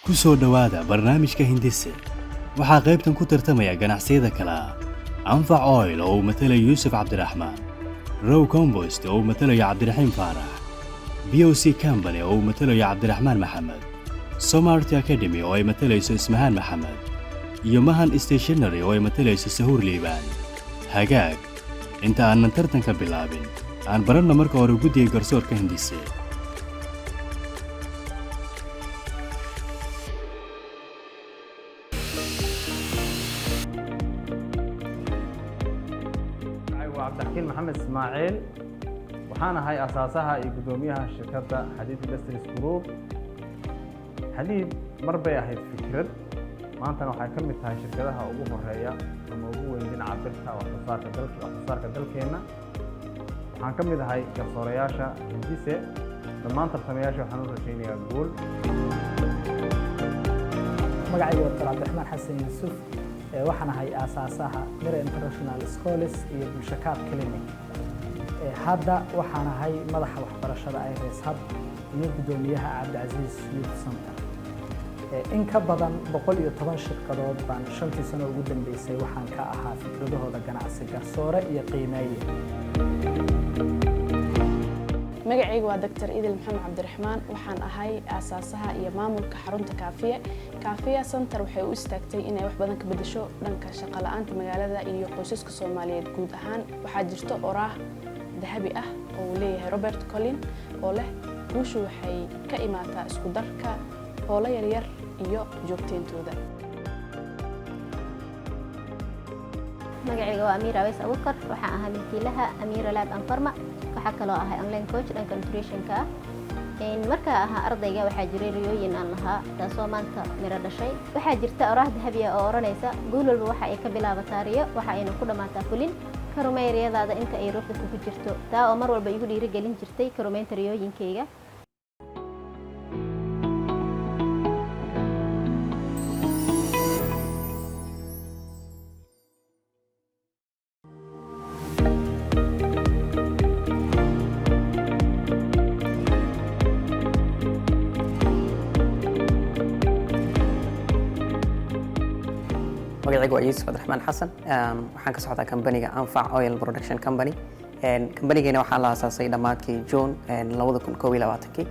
ku soo dhowaada barnaamijka Hindise. waxaa qaybtan ku tartamaya ganacsiyada kala Anfac Oil oo uu matalayo Yuusuf Cabdiraxmaan, Row Compost oo uu matalayo Cabdiraxiim Faarax, BOC Company oo uu matalayo Cabdiraxmaan Maxamed, Smart Academy oo ay matalayso Ismahaan Maxamed, iyo Mahan Stationery oo ay matalayso Sahuur Liibaan. Hagaag inta aanan tartanka bilaabin aan baranno marka hore guddiga garsoorka Hindise. عبدالحكيم محمد إسماعيل وحنا هاي أساسها يقدميها شركة حديد إندستريز جروب. حديد مربى هاي فكرة ما أنت نوع حكمت هاي شركتها أبوه الرئية وموجود عندنا عبرتها واختصار كدلك هنا وحنكمل هاي كصورياشة هندسة لما أنت بسمياشة وحنور شيني أقول مقعي دكتور عبد الرحمن حسن يوسف waxaan ahay aasaasaha Mira International Schools iyo Bulshakaad Clinic. Hadda waxaan ahay madaxa waxbarashada IRS Hub iyo gudoomiyaha Cabdicaziz Youth Center. In ka badan 110 shirkadood baan 5 sano ugu dambeysay waxaan ka ahaa fikradahooda ganacsi garsoore iyo qiimeeye. magacaygu waa Dr. Idil Maxamed Cabdiraxmaan waxaan ahay aasaasaha iyo maamulka xarunta Kaafiya Center waxay u istaagtay inay wax badan ka bedesho dhanka shaqo la'aanta magaalada iyo qoysaska Soomaaliyeed guud ahaan waxaa jirto oraah dahabi ah oo leeyahay Robert Collin oo leh guushu waxay ka imaataa isku darka hoola yaryar iyo joogteentooda. magacayga waa Amira Aweys Abukar waxaan ahay milkiilaha Amira Lab and Pharma waxa kale oo ahay online coach dhanka nutrition-ka marka ahaa ardayga waxaa jiray riyooyin aan lahaa taasoo maanta miro dhashay waxaa jirta oraah dahabi ah oo oranaysa guul walba waxa ay ka bilaabataa riyo waxa ayna ku dhamaataa fulin karumeyriyadaada inta ay ruuxda ku jirto taa oo mar walba igu dhiirigelin jirtay karumeynta riyooyinkayga. magacaygu waa Yuusuf Cabdiraxmaan Xasan waxaan ka socdaa company-ga Anfac Oil Production Company company-geena waxaa la aasaasay dhamaadkii June 2021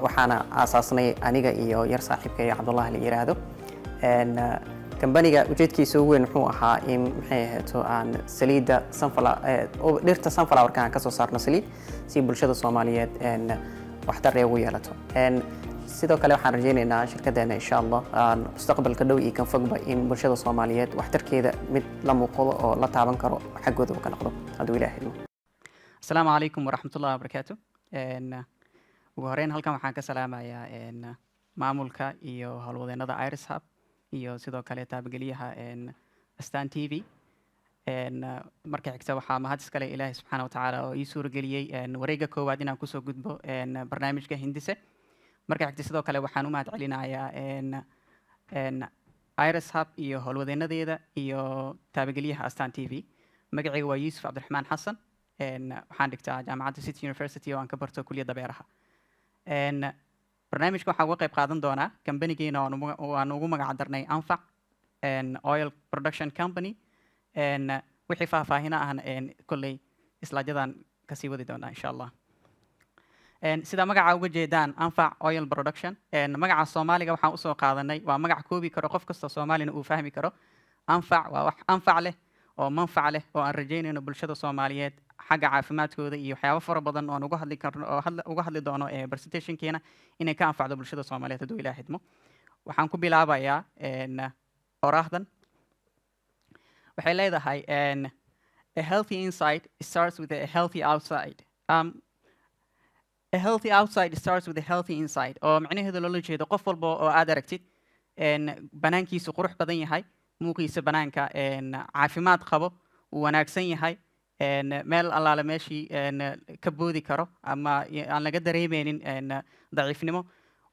waxaana aasaasnay aniga iyo yar saaxiibkay Cabdullaahi la yiraahdo company-ga ujeedkiisa ugu weyn wuxuu ahaa in maxay ahayd aan saliidda dhirta sunflower-ka aan ka soo saarno saliid si bulshada Soomaaliyeed waxtar ay ugu yeelato sidoo kale waxaan rajaynaynaa shirkadeena insha Allah mustaqbalka dhow iyo kan fogba in bulshada Soomaaliyeed waxtarkeeda mid la muuqdo oo la taaban karo xaggooda ka noqdo haduu Ilaahay idmo. Assalaamu calaykum waraxmatullaahi wabarakaatuh. ugu horeyn halkan waxaan ka salaamayaa maamulka iyo howlwadeennada IRS Hub iyo sidoo kale taabageliyaha Astaan TV. marka xigta waxaa mahad iskale Ilaahay subxaanahu wa tacaala oo ii suurageliyey wareegga koowaad inaan kusoo gudbo barnaamijka Hindise. marka xigta sidoo kale waxaan u mahad celinayaa IRS Hub iyo howlwadeennadeeda iyo taabageliyaha Astaan TV. magacayga waa Yuusuf Cabdiraxmaan Xasan waxaan dhigtaa jaamacadda City University oo aan ka barto kulliyadda beeraha. barnaamijka waxaan uga qayb qaadan doonaa company-geena waan ugu magac darnay Anfac Oil Production Company. wixii faahfaahin ahna kolley islaajadan kasii wadi doonaa insha Allah. sida magaca uga jeedaan Anfac Oil Production magaca Soomaaliga waxaan u soo qaadanay waa magac koobi karo qof kasta Soomaalina uu fahmi karo. Anfac waa wax anfac leh oo manfac leh oo aan rajaynayno bulshada Soomaaliyeed xagga caafimaadkooda iyo waxyaabo fara badan oo uga hadli karno oo uga hadli doono presentation-keena inay ka anfacdo bulshada Soomaaliyeed haduu Ilaahay idmo. waxaan ku bilaabayaa oraahdan waxay leedahay a healthy inside starts with a healthy outside. A healthy outside starts with a healthy inside. oo macnaheedu loola jeedo qof walba oo aad aragtid banaankiisu qurux badan yahay muuqiisa banaanka caafimaad qabo uu wanaagsan yahay meel allaale meeshii ka boodi karo ama aan laga dareemeynin daciifnimo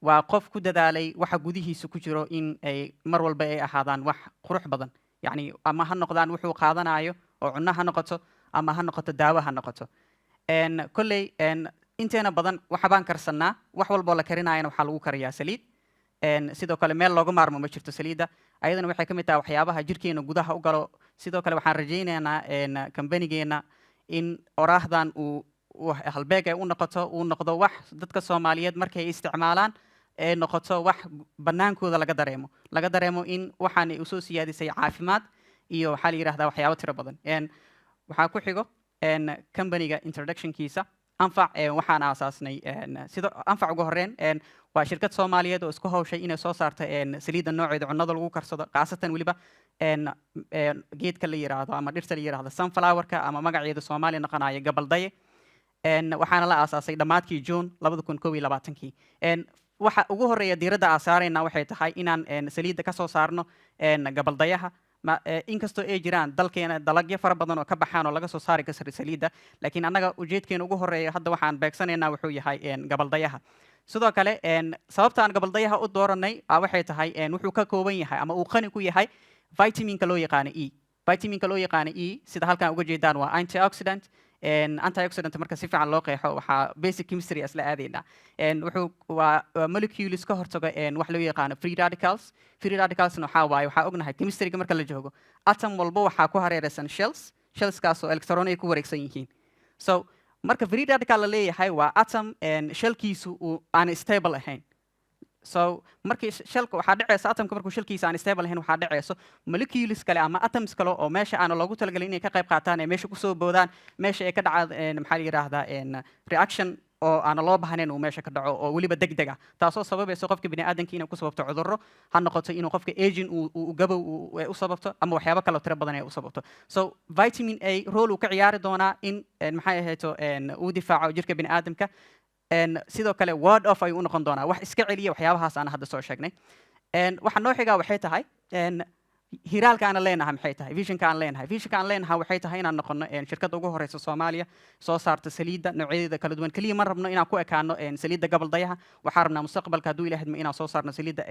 waa qof ku dadaalay waxa gudihiisa ku jiro in ay mar walba ay ahaadaan wax qurux badan yani ama ha noqdaan wuxuu qaadanayo oo cunno ha noqoto ama ha noqoto daawo ha noqoto kolley inteena badan waxa baan karsanaa wax walba la karinaayana waxa lagu kariyaa saliid sidoo kale meel looga maarmo ma jirto saliidda ayadana waxay ka mid tahay waxyaabaha jirkeena gudaha u galo sidoo kale waxaan rajaynaynaa kambanigeena in oraahdan uu halbeeg ay u noqoto uu noqdo wax dadka Soomaaliyeed markay isticmaalaan ee noqoto wax banaankooda laga dareemo in waxaan ay usoo siyaadisay caafimaad iyo waxaa la yiraahdaa waxyaabo tiro badan waxaa ku xigo kambaniga introductionkiisa anfac waxaan aasaasnay sida anfac ugu horreyn waa shirkad Soomaaliyeed oo isku hawshay inay soo saarto saliidda nooceeda cunnada lagu karsado qaasatan waliba geedka la yiraahdo ama dhirta la yiraahdo sunflower-ka ama magaceeda Soomaali noqonaya gabaldaye waxaana la aasaasay dhamaadkii June 2021 waxa ugu horeeya diiradda aasaarayna waxay tahay inaan saliidda ka soo saarno gabaldayaha inkastoo ay jiraan dalkeena dalagyo fara badan oo ka baxaan oo laga soo saari karo saliidda laakiin annaga ujeedkeena ugu horeeya hadda waxaan beegsanaynaa wuxuu yahay gabaldayaha sidoo kale sababta aan gabaldayaha u dooranay waxay tahay wuxuu ka kooban yahay ama uu qani ku yahay vitaminka loo yaqaan E sida halkan uga jeedaan waa antioxidant marka si fiican loo qeexo waxaa basic chemistry isla aadayna wuxuu waa molecules ka hortago wax loo yaqaan free radicals waxaa ognahay chemistryga marka la joogo atom walba waxaa ku hareeraysan shells oo electron ay ku wareegsan yihiin so marka free radical la leeyahay waa atom shellkiisu aan stable ahayn so markii shellka waxaa dhacaysa atomka markuu shellkiisa aan stable ahayn waxaa dhacayso molecules kale ama atoms kale oo meesha aan loogu talagalin inay ka qayb qaataan ee meesha kusoo boodaan meesha ay ka dhacaan maxaa la yiraahdaa reaction oo aan loo baahnayn uu meesha ka dhaco oo waliba degdeg ah taasoo sababaysa qofka bini'aadanka inuu ku sababto cudurro ha noqoto inuu qofka aging uu gabow u sababto ama waxyaabo kale oo tiro badan ay u sababto so vitamin A role uu ka ciyaari doonaa in maxay ahayto uu difaaco jirka bini'aadamka sidoo kale word off ayuu u noqon doonaa wax iska celiya waxyaabahaas aan hadda soo sheegnay waxa noo xigaa waxay tahay hiraalka aan leenahay maxay tahay visionka aan leenahay waxay tahay inaan noqono shirkadda ugu horeysa Soomaaliya soo saarta saliidda noocyadeeda kala duwan kaliya ma rabno inaan ku ekaano saliidda gabaldayaha waxaan rabnaa mustaqbalka hadduu ilaahay inaan soo saarno saliidda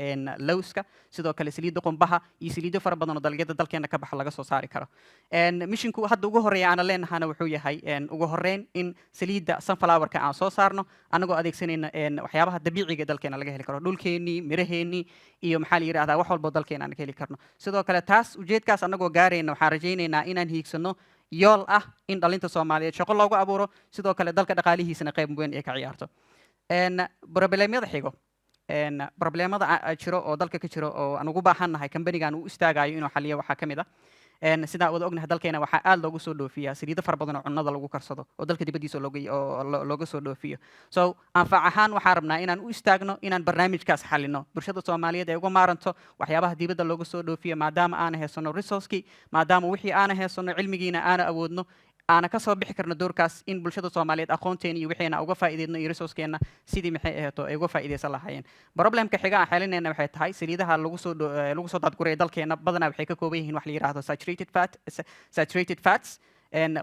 lowska sidoo kale saliidda qumbaha iyo saliiddo fara badan oo dalagyada dalkeena ka baxa laga soo saari karo mishinku hadda ugu horeeya aan leenahayna wuxuu yahay ugu horeyn in saliidda sunflower-ka aan soo saarno anagoo adeegsanayna waxyaabaha dabiiciga dalkeena laga heli karo dhulkeenii miraheenii iyo maxaa la yiraahdaa wax walba dalkeena aan ka heli karno sidoo kale taas ujeedkaas anagoo gaarayna waxaan rajaynaynaa inaan hiigsano yool ah in dhalinta Soomaaliyeed shaqo loogu abuuro sidoo kale dalka dhaqaalihiisana qayb weyn ay ka ciyaarto problemyada xigo problemada jiro oo dalka ka jiro oo aan ugu baahannahay kambanigan uu istaagayo inuu xaliyo waxaa ka mid ah sidaa wada ognahay dalkeena waxaa aad loogu soo dhoofiyaa saliido fara badan oo cunnada lagu karsado oo dalka dibaddiisa looga soo dhoofiyo so anfac ahaan waxaan rabnaa inaan u istaagno inaan barnaamijkaas xalino bulshada Soomaaliyeed ay uga maaranto waxyaabaha dibadda looga soo dhoofiyo maadaama aan haysano resource-kii maadaama wixii aan haysano cilmigiina aan awoodno aana ka soo bixi karno doorkaas in bulshada Soomaaliyeed aqoonteena iyo wixiina uga faa'iideeyno iyo resource-keena sidii maxay ahaato ay uga faa'iideysan lahaayeen problemka xiga aan xalinayna waxay tahay saliidaha lagu soo dadguray dalkeena badanaa waxay ka kooban yihiin wax la yiraahdo saturated fats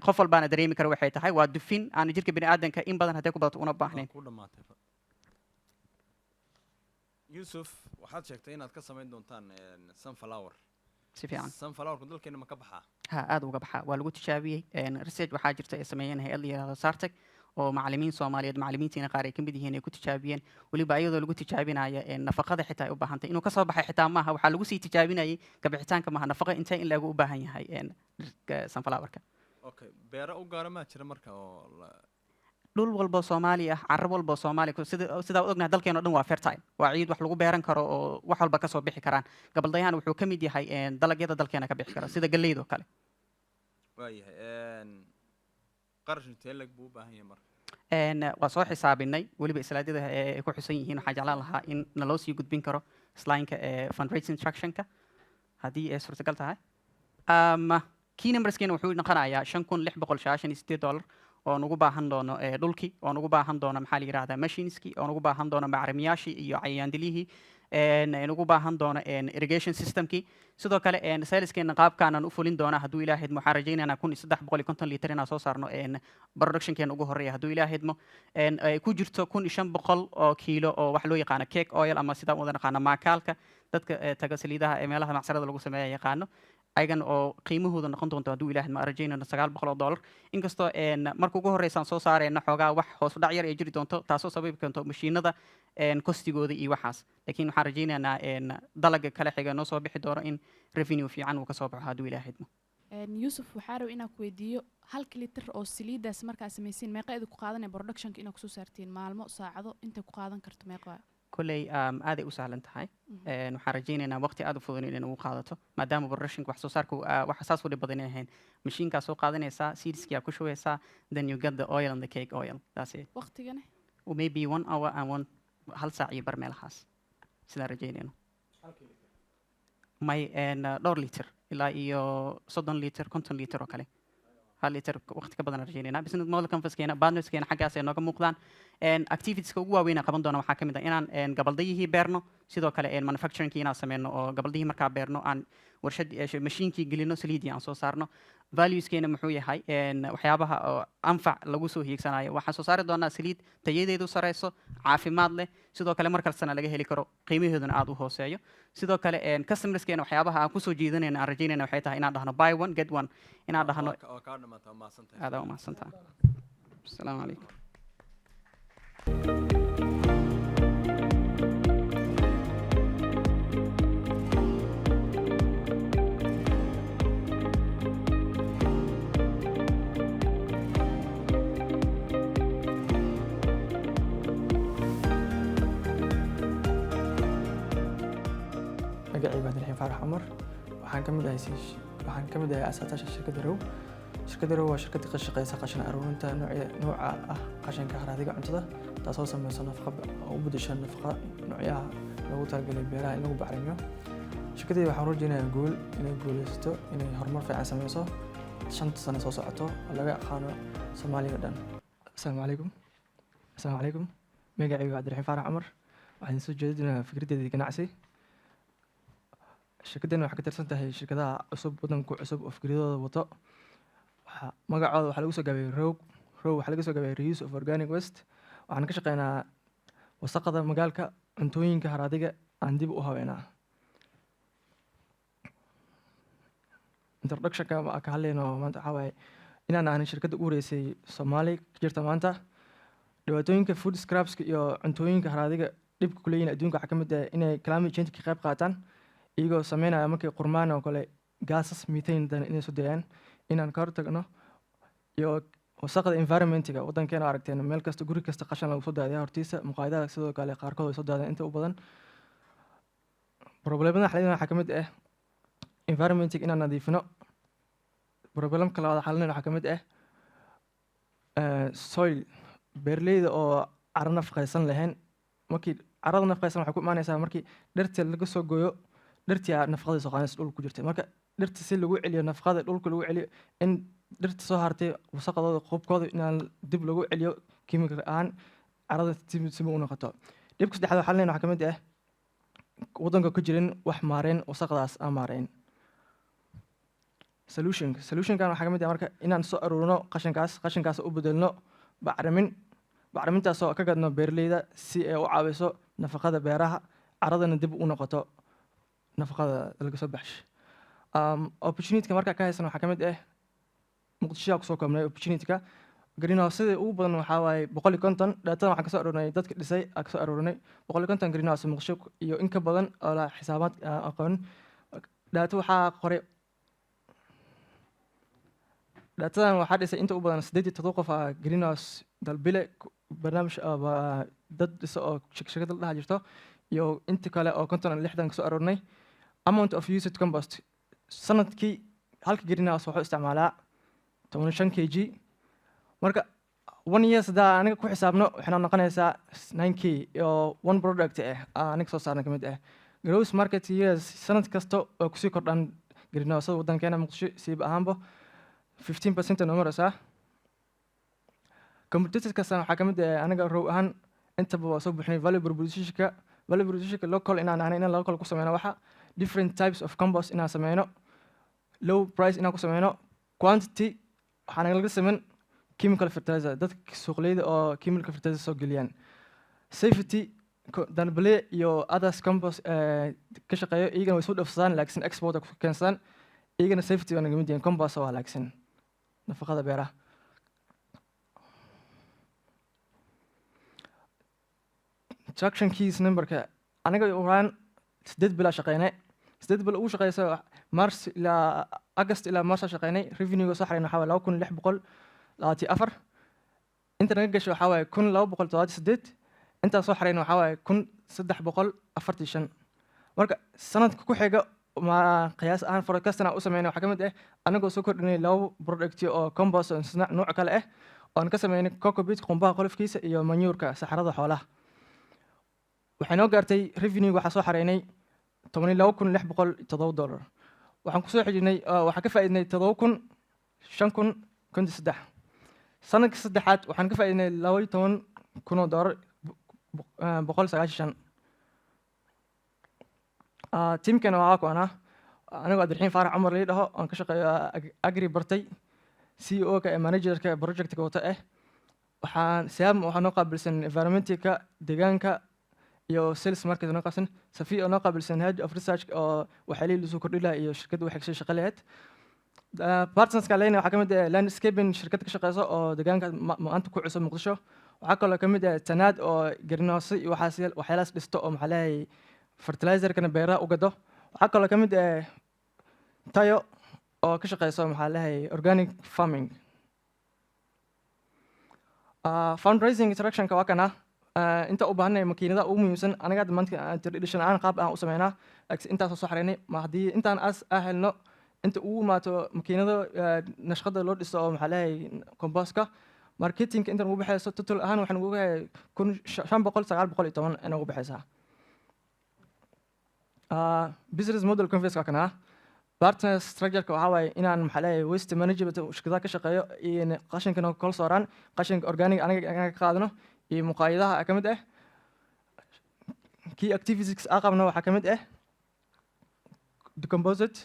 qof walbaana dareemi kara waxay tahay waa dufin aan jirka bini'aadanka in badan hadday ku badato una baahnayn Yusuf waxaad sheegtay inaad ka samayn doontaan sunflower si fiican sunflower-ku dalkeena ma ka baxaa aad uga baxaa waa lagu tijaabiyey research waxaa jirta ay sameeyeen hay'ad la yiraahdo Sartec oo macallimiin Soomaaliyeed macallimiintiina qaar ay ka mid yihiin ay ku tijaabiyeen waliba iyadoo lagu tijaabinayo nafaqada xitaa ay u baahan tahay inuu ka soo baxay xitaa maaha waxaa lagu sii tijaabinayay kabixitaanka maaha nafaqa intee in lagu u baahan yahay sunflower-ka okay beero u gaara ma jira marka oo dhul walba Soomaali ah carab walba Soomaali sida ognahay dalkeena dhan waa fertile waa ciid wax lagu beeran karo oo wax walba ka soo bixi karaan gabaldayahan wuxuu ka mid yahay dalagyada dalkeena ka bixi kara sida galleyda kale waayahay qarash intee lag buu u baahan yahay marka waa soo xisaabinay waliba islaadada ay ku xusan yihiin waxaan jeclaan lahaa in naloo sii gudbin karo slide-ka fundraising instruction-ka haddii ay suurtagal tahay key numberskeena wuxuu noqonayaa $5,698 oo ugu baahan doono dhulkii oo ugu baahan doono maxaa la yiraahdaa machineski oo ugu baahan doono bacrimiyaashii iyo cayayaandilihii ugu baahan doono irrigation systemkii sidoo kale saleskeena qaabkaanan u fulin doona hadduu ilaahay idmo waxaan rajaynaynaa 1350 litir inaan soo saarno productionkeena ugu horeeya hadduu ilaahay idmo ay ku jirto 1500 oo kiilo oo wax loo yaqaano cake oil ama sidaan wada naqaano maakaalka dadka taga saliidaha ee meelaha macsarada lagu sameeyo yaqaano ayagan oo qiimahooda noqon doonto hadduu ilaahay ma rajaynayno $900 inkastoo marka ugu horeysaan soo saarayna xoogaa wax hoos u dhac yar ay jiri doonto taasoo sababi karto mashiinada kostigooda iyo waxaas laakiin waxaan rajaynaynaa dalaga kale xiga noo soo bixi doono in revenue fiican uu ka soo baxo hadduu ilaahay idmo yuusuf waxaa raba inaan ku weydiiyo 1 litir oo saliidaas markaa samaysiin meeqa idinku qaadanaya productionka inaad kusoo saartiin maalmo saacado intay ku qaadan karto meeqa kolley aaday u sahlan tahay waxaan rajaynaynaa waqti aad u fudud inay nagu qaadato maadaama productionka wax soo saarku wax saas u dhib badan ahayn mashiinkaa soo qaadanaysaa seedskia ku shubeysaa then you get the oil and the cake oil that's it waqtigana maybe 1 hour and hal saac iyo bar meelahaas sidaan rajaynayno may dhowr liter ilaa iyo 30 liter 50 liter oo kale hal liter waqti ka badan rajaynayna business model canvaskeena partnerskeena xaggaas ay nooga muuqdaan activitieska ugu waaweyn aan qaban doona waxaa ka mid ah inaan gabaldayihii beerno sidoo kale manufacturingkii inaan sameyno oo gabaldihii markaa beerno aan warshad mashiinkii gelino saliidii aan soo saarno valueskeena muxuu yahay waxyaabaha oo anfac lagu soo hiigsanayo waxaan soo saari doonaa saliid tayadeedu sareyso caafimaad leh sidoo kale mar kastana laga heli karo qiimaheeduna aad u hooseeyo sidoo kale customerskeena waxyaabaha aan kusoo jiidanayna aan rajaynayna waxay tahay inaan dhahno buy one get one inaan dhahno aad u mahadsantahay asalaamu calaykum magacayga Cabdiraxiin Faarax Cumar waxaan ka mid ahay aasaasaasha shirkadda Row. Shirkadda Row waa shirkad ka shaqeysa qashin aruurinta nooca ah qashinka haraadiga cuntada taasoo sameysa nafaqo oo u beddesha nafaqo noocyaha loogu talagalay beeraha in lagu bacrimiyo. Shirkadda waxaan rajaynayaa guul inay guuleysato inay horumar fiican sameyso 5 sano soo socoto oo laga aqaano Soomaaliya dhan. Assalaamu calaykum magacayga Cabdiraxiin Faarax Cumar waxaan soo jeedinayaa fikraddeeda ganacsi. shirkaddan waxay ka tirsan tahay shirkadaha cusub waddanka cusub oo fikradooda wato magacooda waxaa lagu soo gaabiyey Row waxaa laga soo gaabiyey reuse of organic waste waxaan ka shaqeynaa wasaqada magaalka cuntooyinka haraadiga aan dib u habeynaa. Introductionka ka hadlayno maanta waxaa waaye inaan ahayn shirkadda ugu horeysay Soomaali ka jirta maanta dhibaatooyinka food scrapska iyo cuntooyinka haraadiga dhibka ku leeyihiin adduunka waxaa ka mid ah inay climate change ka qayb qaataan iyagoo sameynaya markay qurmaan oo kale gaasas methane dan inay soo dayaan inaan ka hortagno iyo wasaqda environmentiga waddankeena aragteen meel kasta guri kasta qashin lagu soo daadiyaa hortiisa muqaayadaha sidoo kale qaarkood ay soo daadaan inta u badan problemada xalinayna waxaa ka mid ah environmentiga inaan nadiifino problemka labaad xalinayna waxaa ka mid ah soil beerleyda oo carro nafaqaysan lahayn markii carrada nafaqaysan waxay ku imaanaysaa markii dhirta laga soo gooyo dhirtii nafaqada soo qaadaysa dhulka ku jirtay marka dhirta si lagu celiyo nafaqada dhulka lagu celiyo in dhirta soo hartay wasaqadooda qubkooda inaan dib lagu celiyo chemical ahaan carrada si u noqoto. Dhibka saddexaad waxaa leeyahay waxaa ka mid ah waddanka ku jirin wax maareyn wasaqdaas aan maareyn. Solutionkan waxaa ka mid ah marka inaan soo aruurino qashinkaas u bedelno bacrimintaasoo ka gadno beerleyda si ay u caawiso nafaqada beeraha carradana dib u noqoto nafaqada laga soo baxshay. Opportunity-ka markaa ka haysan waxaa ka mid ah muqdisho ku soo koobnay opportunity-ka greenhouse sida ugu badan waxaa waaye 150 data waxaan ka soo aruurinay dadka dhisay ka soo aruurinay 150 greenhouse muqdisho iyo in ka badan oo la xisaabaad aqoon data waxaa qoray datadan waxaa dhisay inta u badan 87 qof greenhouse dalbile barnaamij dad dhisa oo shirkad la jirto iyo inta kale oo 56 ka soo aruurinay amount of used compost sanadkii halka greenhouse wuxuu isticmaalaa 15 kg marka 1 year sada aniga ku xisaabno waxaan noqonaysaa 9k iyo one product aniga soo saarna kamid ah gross market years sanad kasta oo ku sii kordhan greenhouse waddankeena muqdisho siib ahaanba 15% numerous competitors ka waxaa ka mid ah aniga Row ahaan intaba waa soo buuxinay value proposition local inaan local ku sameyno waxa different types of compost inaan sameyno low price inaan ku sameyno quantity waxaan laga sameyn chemical fertilizer dadka suuqleyda oo chemical fertilizer soo geliyaan safety danbale iyo others compost ka shaqeeyo iyagana way soo dhafsadaan laakiin export ku keensadaan iyagana safety waa naga mid yihiin compost waa wanaagsan nafaqada beeraha. Traction keys numberka aniga uraan 8 bil shaqeynay 8 bil ugu shaqeysa mars ilaa august ilaa mars shaqeynay revenue soo xareynay waxa 2624 inta naga gashay waxa 1278 inta soo xareynay waxa 1345 marka sanadka ku xiga ma qiyaas ahaan forecastna u sameeyay waxa kamid ah anagoo soo kordhinay labo product oo compost nooc kale ah oo ka sameeyay cocoa qumbaha qolofkiisa iyo manure-ka saxarada xoolaha. waxay noo gaartay revenue waxa soo xareynay $12607. waxaan ku soo xijinay waxa ka faa'iidnay $5,000 sanadka saddexaad waxaan ka faa'iidnay $12,000 195. teamkana waa kuwana anigu Cabdiraxiin Faarax Cumar la dhaho aan ka shaqeeyo agri bartay CEO-ka ee manager-ka project-ka wata waxaan noo qaabilsan environmental-ka deegaanka iyo sales market noo qaabsan Safi oo noo qaabilsan head of research oo waxa la soo kordhila iyo shirkadda waxay ka shaqaleeyad partners-ka leena waxa kamid ah landscaping shirkad ka shaqeyso oo deegaanka maanta ku cusub Muqdisho waxa kale kamid ah Tanaad oo greenhouse iyo waxyaalaas dhisto oo maxalay fertilizer-kana beeraha u gado waxa kale kamid ah Tayo oo ka shaqeyso maxalay organic farming. Fundraising interaction-ka waa kana inta u baahanay makiinada ugu muhiimsan anaga maanta tradition aan qaab aan u sameynaa inta soo xareynay ma hadii intaan helno inta uu maato makiinada nashqada loo dhiso oo maxalay compost-ka marketing inta ugu baxayso total ahaan waxaan ugu yahay 500-910 ana ugu baxaysaa. Business model conference-ka kana partner structure-ka waxa waaye inaan maxalay waste management shirkadaha ka shaqeeyo iyo qashinka kala sooraan qashinka organic anaga ka qaadano iyo muqaayadaha ka mid ah key activities aqabna waxa ka mid ah decomposite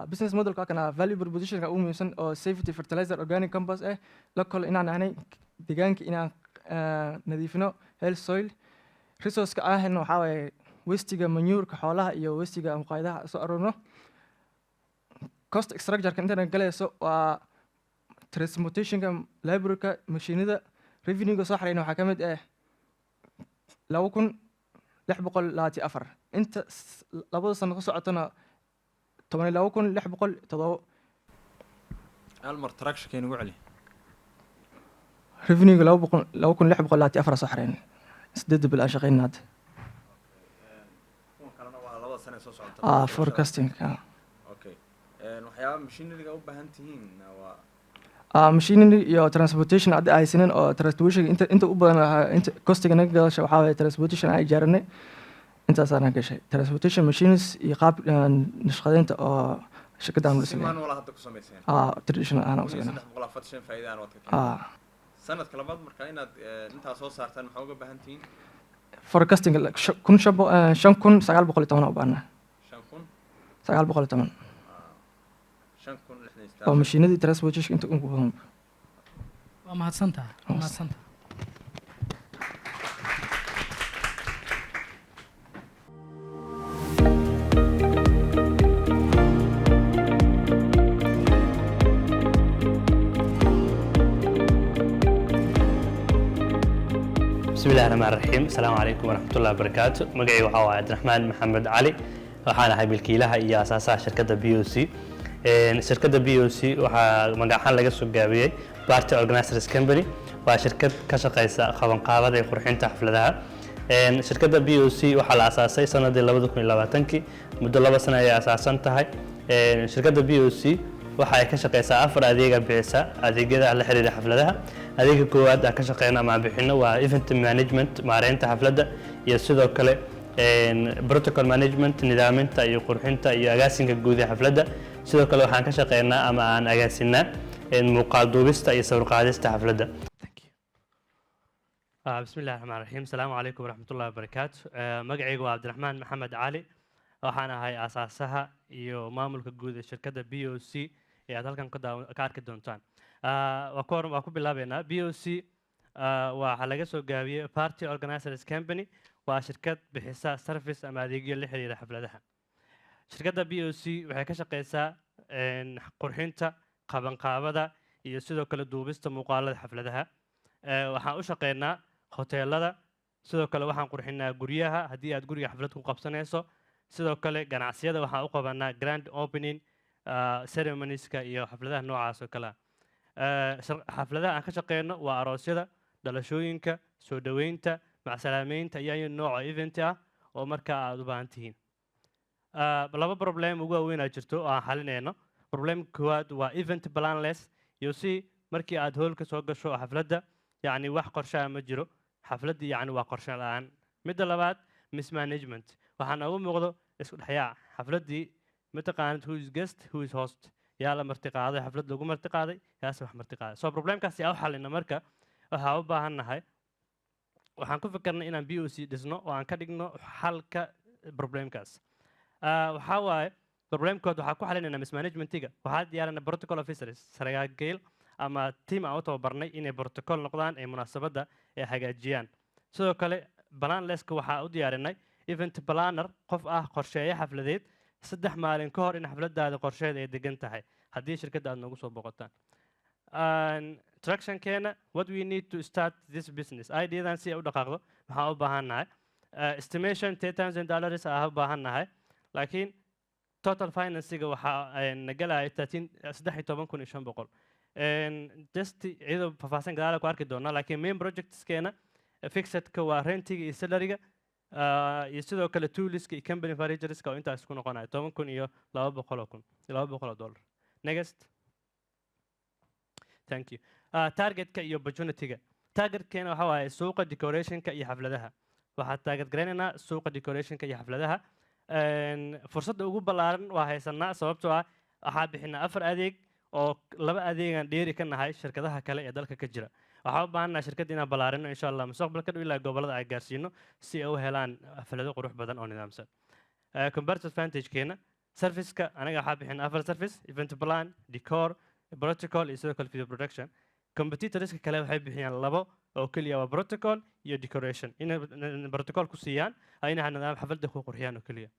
business model-ka kana value proposition-ka ugu muhiimsan oo safety fertilizer organic compost local inaan ahnay deegaanka inaan nadiifino health soil resource-ka ahna waxa waaye waste-ga manure-ka xoolaha iyo waste-ga muqaayadaha soo aroorno. Cost structure-ka inta galayso waa transportation-ka library-ka mashiinada revenue-ga soo xareynay waxa kamid ah 2624 inta labada sano ka socotana 12607 hal mar traction-ka inagu celi revenue-ga 2624 soo xareynay 8 bil aan shaqeynaa kalena waa labada sano soo socota forecasting-ka okay waxyaabo machinery-ga u baahan tihiin waa machinery iyo transportation hadda ay sineen oo transportation inta u badan inta costiga naga gashay waxa waaye transportation ay jaaranay intaas aan gashay transportation machines iyo qaab nashqadeynta oo shirkadda aan si manual hadda ku sameeyeen traditional aan u sameeyay 345 faa'iido aan wad ka keenay sanadka labaad marka inaad inta soo saartaan maxaa uga baahan tihiin forecasting 5910 u baahnaa 5910 oo mashiinadii transportation inta ugu badan waa mahadsantahay بسم الله الرحمن الرحيم السلام عليكم ورحمة الله وبركاته مقعي وحاوة عبد الرحمن محمد علي وحانا هاي بالكيلها إيا أساسها شركة BOC shirkadda BOC waxaa magacan laga soo gaabiyay Party Organizers Company waa shirkad ka shaqeysa qabanqaabada iyo qurxinta xafladaha shirkadda BOC waxaa la aasaasay sanadii 2020 muddo 2 sano ay asaasan tahay shirkadda BOC waxa ay ka shaqeysaa 4 adeeg bixisa adeegyada la xiriira xafladaha adeega koowaad ka shaqeynaa ma bixino waa event management maareynta xafladda iyo sidoo kale protocol management nidaaminta iyo qurxinta iyo agaasinka guud ee xafladda sidoo kale waxaan ka shaqeynaa ama aan agaasinaa muuqaal duubista iyo sawir qaadista xafladda. بسم الله الرحمن الرحيم السلام عليكم ورحمة الله وبركاته مقعي عبد الرحمن محمد علي waxaana ahay asaasaha iyo maamulka guud ee shirkadda BOC ee aad halkan ka arki doontaan waa ku bilaabeynaa BOC waxa laga soo gaabiyay Party Organizers Company waa shirkad bixisa service ama adeegyo la xiriira xafladaha shirkadda BOC waxay ka shaqeysaa qurxinta qabanqaabada iyo sidoo kale duubista muuqaalada xafladaha waxaan u shaqeynaa hoteelada sidoo kale waxaan qurxinaa guryaha haddii aad guriga xaflad ku qabsanayso sidoo kale ganacsiyada waxaan u qabanaa grand opening ceremonieska iyo xafladaha noocaas oo kale xafladaha aan ka shaqeyno waa aroosyada dhalashooyinka soo dhoweynta macsalaameynta iyo nooca event ah oo markaa aad u baahan tihiin laba problem ugu waaweynaa jirto oo aan xalinayno problemka koowaad waa event planless iyo si markii aad hoolka soo gasho xafladda yacni wax qorshaha ma jiro xafladdii yacni waa qorshe la'aan midda labaad mismanagement waxaa noogu muuqdo isku dhexyaac xafladdii mataqaanid who is guest who is host yaa la martiqaaday xaflad lagu martiqaaday yaase wax martiqaaday so problemkaasi aa u xalina marka waxaa u baahan nahay waxaan ku fikirnay inaan BOC dhisno oo aan ka dhigno xalka problemkaas waxaa waaye problemkood waxaa ku xalinayna mismanagementiga waxaa diyaarina protocol officers saraakiil ama team aan u tababarnay inay protocol noqdaan ee munaasabadda ay hagaajiyaan sidoo kale planleska waxaa u diyaarinay event planner qof ah qorsheeye xafladeed 3 maalin ka hor in xafladaada qorsheed ay degan tahay haddii shirkadda aad noogu soo boqotaan instructionkeena what we need to start this business ideadan si ay u dhaqaaqdo waxaan u baahannahay estimation $10,000 ah u baahannahay laakiin total financiga waxaa nagalaya 13,500 just iyadoo faahfaahsan gadaala ku arki doonaa laakiin main projectskeena fixedka waa rentiga iyo salaryga iyo sidoo kale tooliska iyo company furnitureska oo intaas ku noqonaya 10,000 iyo $200 next thank you targetka iyo opportunityga targetkeena waxa waaye suuqa decorationka iyo xafladaha waxaa target garaynaynaa suuqa decorationka iyo xafladaha fursadda ugu ballaaran waa haysanaa sababtoo ah waxaa bixinaa 4 adeeg oo 2 adeegaan dheeri ka nahay shirkadaha kale ee dalka ka jira waxaa u baahannaha shirkadda inaan ballaarino insha allah mustaqbalka dhow ilaa gobolada ay gaarsiino si ay u helaan xaflado qurux badan oo nidaamsan comparative advantagekeena serviceka anaga waxaa bixinaa 4 service event plan decor protocol iyo sidoo kale video production competitorska kale waxay bixiyaan 2 oo keliya waa protocol iyo decoration inay protocol ku siiyaan ayna nidaam xafladda ku qurxiyaan oo keliya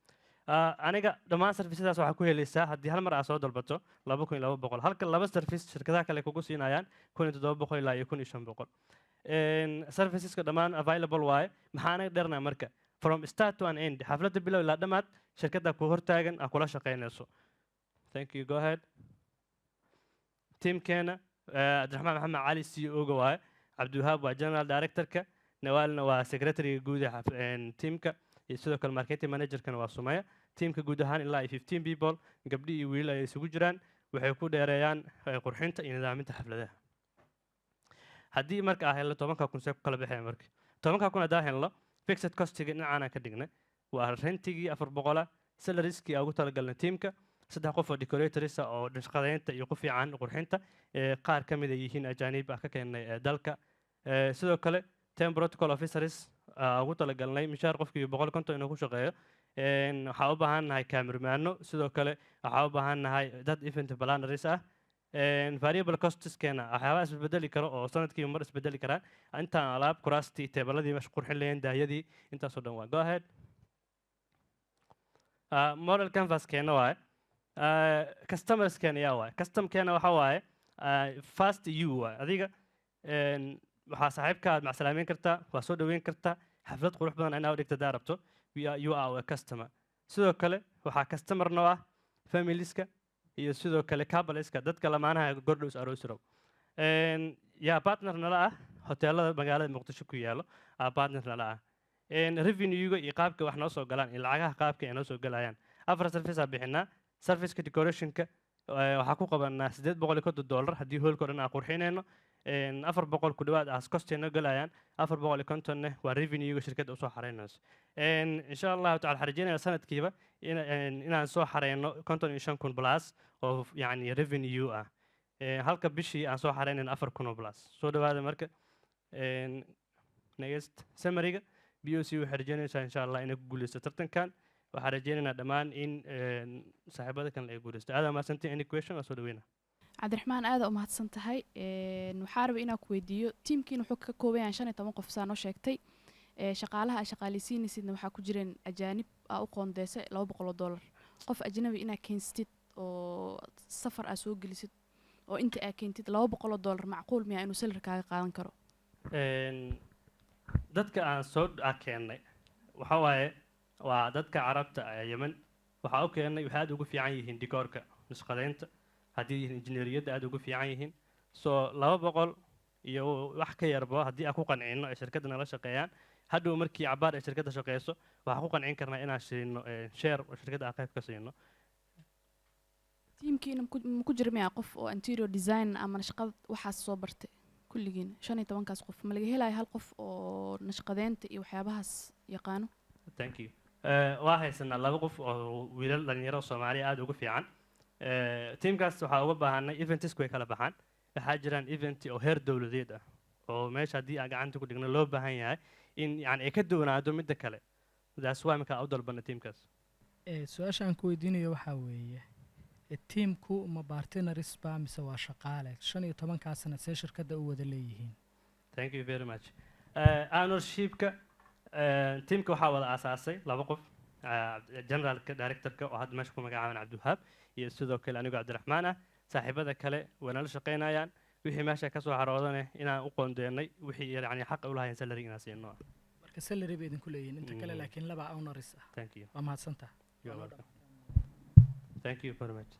aniga dhammaan servicadaas waxaa ku helaysaa haddii hal mar aad soo dalbato 2,200 halka 2 service shirkadaha kale kugu siinayaan 1,700 ilaa iyo 1,500 serviceska dhammaan available waaye maxaa anaga dheernaa marka from start to an end xafladda bilow ilaa dhammaad shirkadda ku hortaagan aa kula shaqaynayso thank you go ahead teamkeena cabdiraxmaan maxamed cali CEO-ga waaye cabdiwahaab waa general directorka nawaalna waa secretary-ga guud ee teamka iyo sidoo kale marketing managerkana waa sumaya teamka guud ahaan ilaa 15 people gabdhi iyo wiil ay isugu jiraan waxay ku dheereeyaan qurxinta iyo nidaaminta xafladaha haddii marka aan helno 10,000 see ku kala baxeen marka 10,000 haddaan helno fixed costiga dhinacaan ka dhignay waa rentigii 400 salarieskii aan ugu talagalnay teamka 3 qof oo decorators oo shaqadeynta iyo ku fiican qurxinta qaar ka mid ah yihiin ajaanib ah ka keenay dalka sidoo kale 10 protocol officers ugu talagalnay mishaar qofkii 150 inuu ku shaqeeyo waxaa u baahannahay kaamiramanno sidoo kale waxaa u baahannahay dad event planners ah variable costskeena waxyaabaha isbedeli karo oo sanadkii mar isbedeli karaan intaan alaab kuraastii teebaladii meesha qurxin lahayn daayadii intaasoo dhan waa go ahead model canvaskeena waaye customerskeena yaa waaye customkeena waxa waaye fast you waaye adiga waxaa saaxiibka aad macsalaameyn kartaa waa soo dhaweyn kartaa xaflad qurux badan inaa u dhigta daa rabto you are a customer sidoo kale waxaa customer noo ah familieska iyo sidoo kale coupleska dadka lamaanaha gordhows aroosirow yaa partner nala ah hoteelada magaalada muqdisho ku yaalo aa partner nala ah revenue-ga iyo qaabka wax noo soo galaan iyo lacagaha qaabka ay noo soo galayaan 4 service aa bixinaa serviceka decorationka waxaa ku qabanaa $850 haddii hoolka o dhan aan qurxinayno 400 ku dhawaad aas costayno galayaan 450 waa revenue-ga shirkadda usoo xareynayso insha allahu tacala waxaan rajeynaya sanadkiiba inaan soo xareyno 55,000 plus oo yani revenue ah halka bishii aan soo xareynayno 4,000 plus soo dhawaada marka next summary-ga BOC waxay rajeynaysaa insha allah inay ku guuleysto tartankan waxaan rajeynaynaa dhammaan in saaxiibada kale ay guuleysto aad mahadsantiin any question waa soo dhaweyna cabdiraxmaan aada u mahadsan tahay waxaa raba inaan ku weydiiyo tiimkiin wuxuu ka kooban yahay 15 qof saa noo sheegtay shaqaalaha aad shaqaaleysiinaysidna waxaa ku jireen ajaanib aa u qoondeysay $200 qof ajnabi inaa keensatid oo safar aad soo gelisid oo inta aad keentid $200 macquul miyaa inuu salary kaaga qaadan karo? dadka aan soo keennay waxa waaye waa dadka carabta ee yemen waxaa u keennay waxay aad ugu fiican yihiin dikoorka nashqadeynta haddii yihiin injineeriyadda aad ugu fiican yihiin soo 200 iyo wax ka yarba haddii aan ku qancino ay shirkadda nala shaqeeyaan hadhow markii cabaar ay shirkadda shaqeyso waxaan ku qancin karnaa inaan siino share oo shirkadda aan qayb ka siino tiimkiina ma ku jira miyaa qof oo interior design ama nashqad waxaas soo bartay kulligiin 15kaas qof ma laga helayo hal qof oo nashqadeynta iyo waxyaabahaas yaqaano? thank you waa haysanaa 2 qof oo wiilal dhalinyaro Soomaali aad ugu fiican teamkaas waxaa uga baahanay events way kala baxaan waxaa jiraan event oo heer dawladeed ah oo meesha haddii aan gacanta ku dhigno loo baahan yahay in yani ay ka duwanaado midda kale taas waa markaa u dalbana teamkaas. su-aasha aan ku weydiinayo waxaa weeye tiimku ma partners ba mise waa shaqaale 15kaasna see shirkadda u wada leeyihiin? thank you very much ownershipka teamka waxaa wada aasaasay 2 qof generalka directorka oo hadda meesha ku magacaaban Cabdiwahaab iyo sidoo kale anigu Cabdiraxmaan ah saaxiibada kale wana la shaqeynayaan wixii meesha ka soo xaroodane inaan u qoondeynay wixii yani xaq u lahayn salary inaan siino marka salary bay idinku leeyihiin inta kale laakiin 2 owners ah. thank you waa mahadsantahay. thank you very much.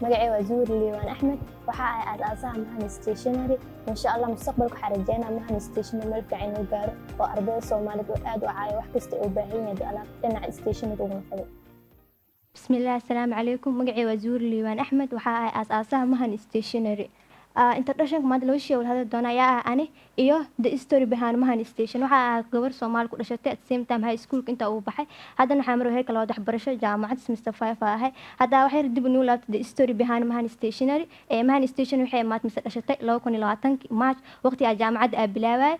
magacay waa Zuhur Liiwaan Axmed waxa ay aasaasaha Mahan Stationery insha Allah mustaqbalka waxaan rajeynaa Mahan Stationery meel fiican inuu gaaro oo ardayda Soomaaliyeed oo aad u caayo wax kasta oo baahan yahay alaab dhinaca stationery ugu noqdo. bismillaah assalaamu calaykum magacay waa Zuhur Liiwaan Axmed waxa ay aasaasaha Mahan Stationery introduction maanta loo sheegay hada doona ayaa ani iyo the story behind Mahan Station waxa gabar Soomaali ku dhashatay at same time high school inta uu baxay hadana waxa mar heerka loo waxbarasho jaamacad semester 5 ah hada waxa dib u laabtay the story behind Mahan Stationery Mahan Station waxay maad mise dhashatay 2020 March waqti ay jaamacad ay bilaabay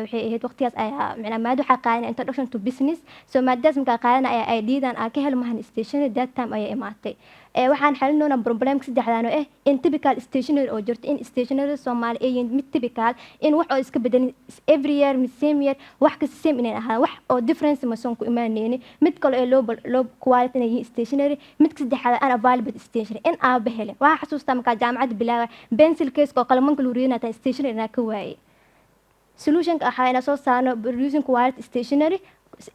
waxay ahayd waqtigaas ay macnaheedu waxa qaadanay introduction to business so maadaas marka qaadanay ay diidan ka hel Mahan Stationery that time ay imaatay waxaan xalinoona problemka saddexdaan oo in typical stationery oo jirto in stationery Soomaali ay mid typical in wax oo iska bedelan every year same year wax ka same inay ahaan wax oo difference ma soo ku imaanayeen mid kale ee low quality inay stationery mid saddexaad aan available stationery in aaba helin waxa xasuustaa marka jaamacad bilaabay pencil case oo qalamanka loo riinata stationery na ka waayay solution ka ahayna soo saarno producing quality stationery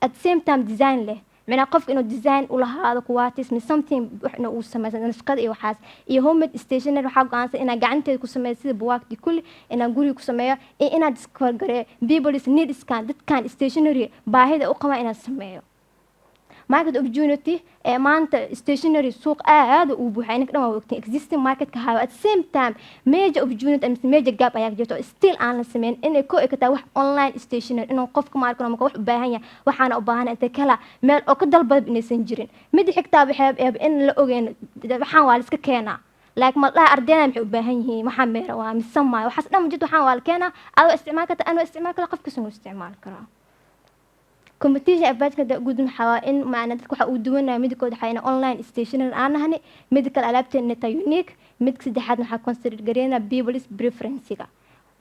at same time design leh من قف إنه design ولا هذا كواتس من something إحنا وسمى نسقط إيه وحاس إيه هم stationery وحاجة عنصر إن قعنت كوسمى سيد بواقت كل إن أقولي كوسمى إيه إن discover قري people need scan that can stationery باهد أقوى إن سماه market opportunity maanta stationery suuq aad u buuxay inka dhan waqti existing market ka hayo at same time major opportunity and major gap ayaa jirto still aan la sameyn in ko ay ka tahay wax online stationery inuu qofka marka wax u baahan yahay waxaana u baahan inta kala meel oo ka dalbad inaysan jirin mid xigtaa waxay in la ogeyn waxaan waa la iska keenaa laakiin ma dhaha ardayda maxay u baahan yihiin waxaan meera waa misamay waxaas dhan jid waxaan waa la keenaa adoo isticmaalka anoo isticmaalka qofka soo isticmaal karaa competition advantage da guud maxaa in macna dadku waxa uu duwanaa midkood waxayna online stationery aan ahani medical alaabteena ta unique mid saddexaad waxa consider gareena people's preference-ga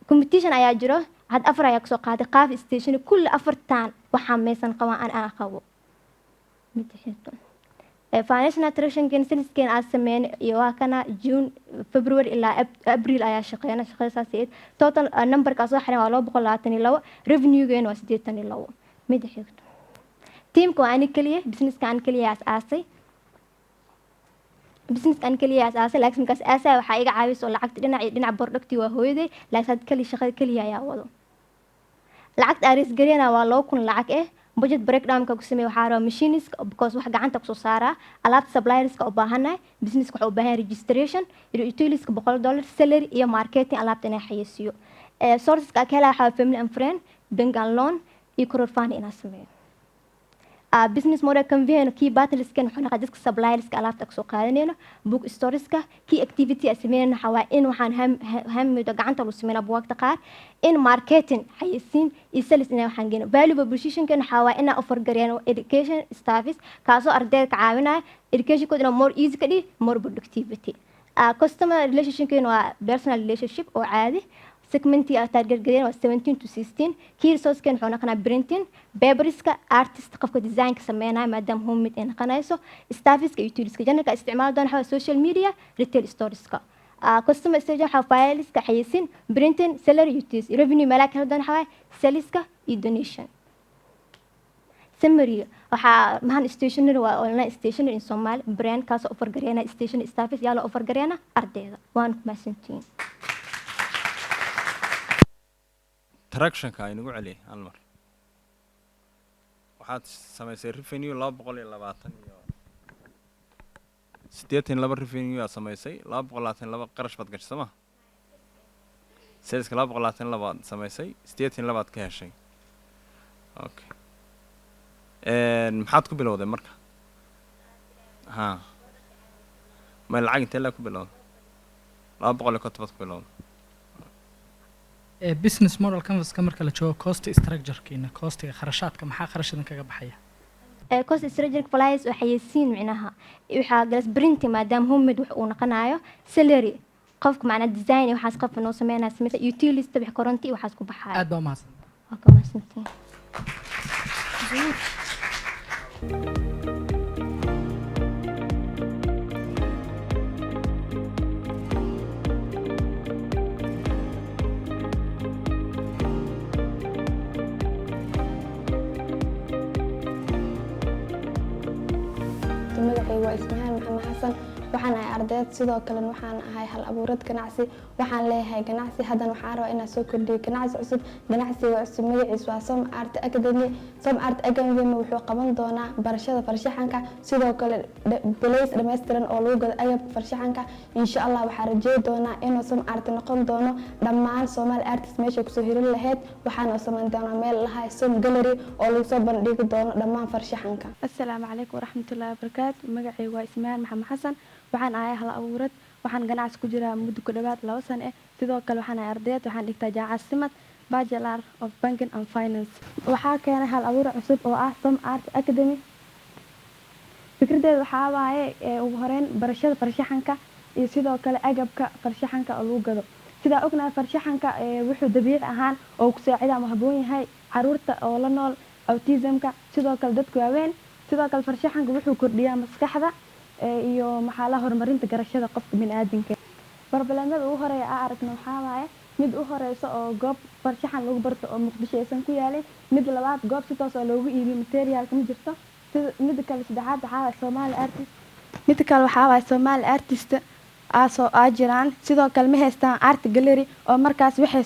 competition ayaa jiro had afar ayaa soo qaaday qaab stationery kull afartan waxa meesan qabaan aan qabo mid xigto financial attraction keen aan sameeyay iyo kana June February ilaa April ayaa shaqeynaa total number ka soo xiran waa 222 revenue-geena waa 82 mid xigto teamku aan kaliya business kan kaliya aasay business kan kaliya aasay laakiin kaas aasay waxa iga caawiso lacagta dhinaca product waa hooyaday laakiin kaliya shaqada kaliya ayaa wado lacagta aris gareena waa 2,000 lacag budget breakdown-ka ku sameeyo waxaa rabaa machines because wax gacanta kusoo saaraa alaabta supplierska u baahanahay business waxa u baahan yahay registration iyo utilities $100 salary iyo marketing alaabta inay xayeysiiyo sourceska ka helaa waxaa family and friend bank and loan iyo crowdfunding inaa sameeyo business model conveyor key battleska wuxuu noqday dadka supplierska alaabta kasoo qaadanayna book storieska key activity asameeyna waxaa in waxaan hamido gacanta lagu sameeyaa buugta qaar in marketing xayeysiin iyo sales inay waxaan geeno valuable position-kan waxaa in offer gareeno education staffs kaasoo ardayda ka caawinaya education koodina more easy ka dhigi more productivity customer relationship waa personal relationship oo caadi segmenti target gareyn waa 17 to 16 key resource kan wuxuu noqonaa printing paperiska artist qofka design ka sameynaya maadaama homemade ay noqonayso staffiska iyo utilities generalka isticmaal doona waxa social media retail storieska customer stage waxa fileska xayeysiin printing salary utilities revenue malak kala doona waxa saleska iyo donation summary waxaa mahan stationery waa online stationery in Soomaali brand kaas oo offer gareena stationery staffs yaa la offer gareena ardayda waan ku maasantiin tractionka ay nagu celiyay hal mar waxaad samaysay revenue 220 iyo 82 revenue aad samaysay 222 qarash baad gashay sama saleska 222 aad samaysay 82 aad ka heshay okay maxaad ku bilowday marka ha ma lacag intee la ku bilowday 200 ku bilowday business model canvas-ka marka la joogo cost structure-kiina costiga kharashaadka maxaa kharashadan kaga baxaya cost structure flyers waxay siin micnaha waxa galas printing maadaama homemade wax uu noqonayo salary qofka macna design waxaas qofka noo sameynaa sameysa utilities tabix koronti waxaas ku baxaya aad baa mahadsan waa ka mahadsantiin magacaygu waa ismahaan maxamed xasan waxaan ahay ardayd sidoo kale waxaan ahay hal abuurad ganacsi waxaan leeyahay ganacsi haddana waxaan rabaa inaan soo kordhiyo ganacsi cusub ganacsiga cusub magaciisu waa Som Art Academy Som Art Academy wuxuu qaban doonaa barashada farshaxanka sidoo kale place dhameystiran oo lagu gado agabka farshaxanka insha Allah waxaan rajeyn doonaa inuu Som Art noqon doono dhammaan Somali artists meesha ku soo hirin lahayd waxaan samayn doonaa meel lahaay Som Gallery oo lagu soo bandhigi doono dhammaan farshaxanka assalaamu calaykum waraxmatullaahi wabarakaatu magacaygu waa ismahaan maxamed xasan waxaan ahay hal abuurad waxaan ganacsi ku jiraa muddo ku dhawaad 2 sano sidoo kale waxaan ahay ardayd waxaan dhigtaa jaamacad Bachelor of Banking and Finance waxaa keenay hal abuur cusub oo ah Som Art Academy fikradeedu waxaa waaye ugu horeyn barashada farshaxanka iyo sidoo kale agabka farshaxanka oo lagu gado sida ognahay farshaxanka wuxuu dabiici ahaan oo ku saacido ama habboon yahay caruurta oo la nool autism-ka sidoo kale dadka waaweyn sidoo kale farshaxanka wuxuu kordhiyaa maskaxda iyo maxaa la horumarinta garashada qofka bini'aadamka barnaamijyada ugu horeeya aan aragno waxaa waaye mid u horeysa oo goob farshaxan lagu barto oo Muqdisho aysan ku yaalin mid labaad goob si toos ah loogu iibiyo material ma jirto mid kale saddexaad waxaa waaye Somali artist mid kale waxaa waaye Somali artist aasoo jiraan sidoo kale ma haystaan art gallery oo markaas waxay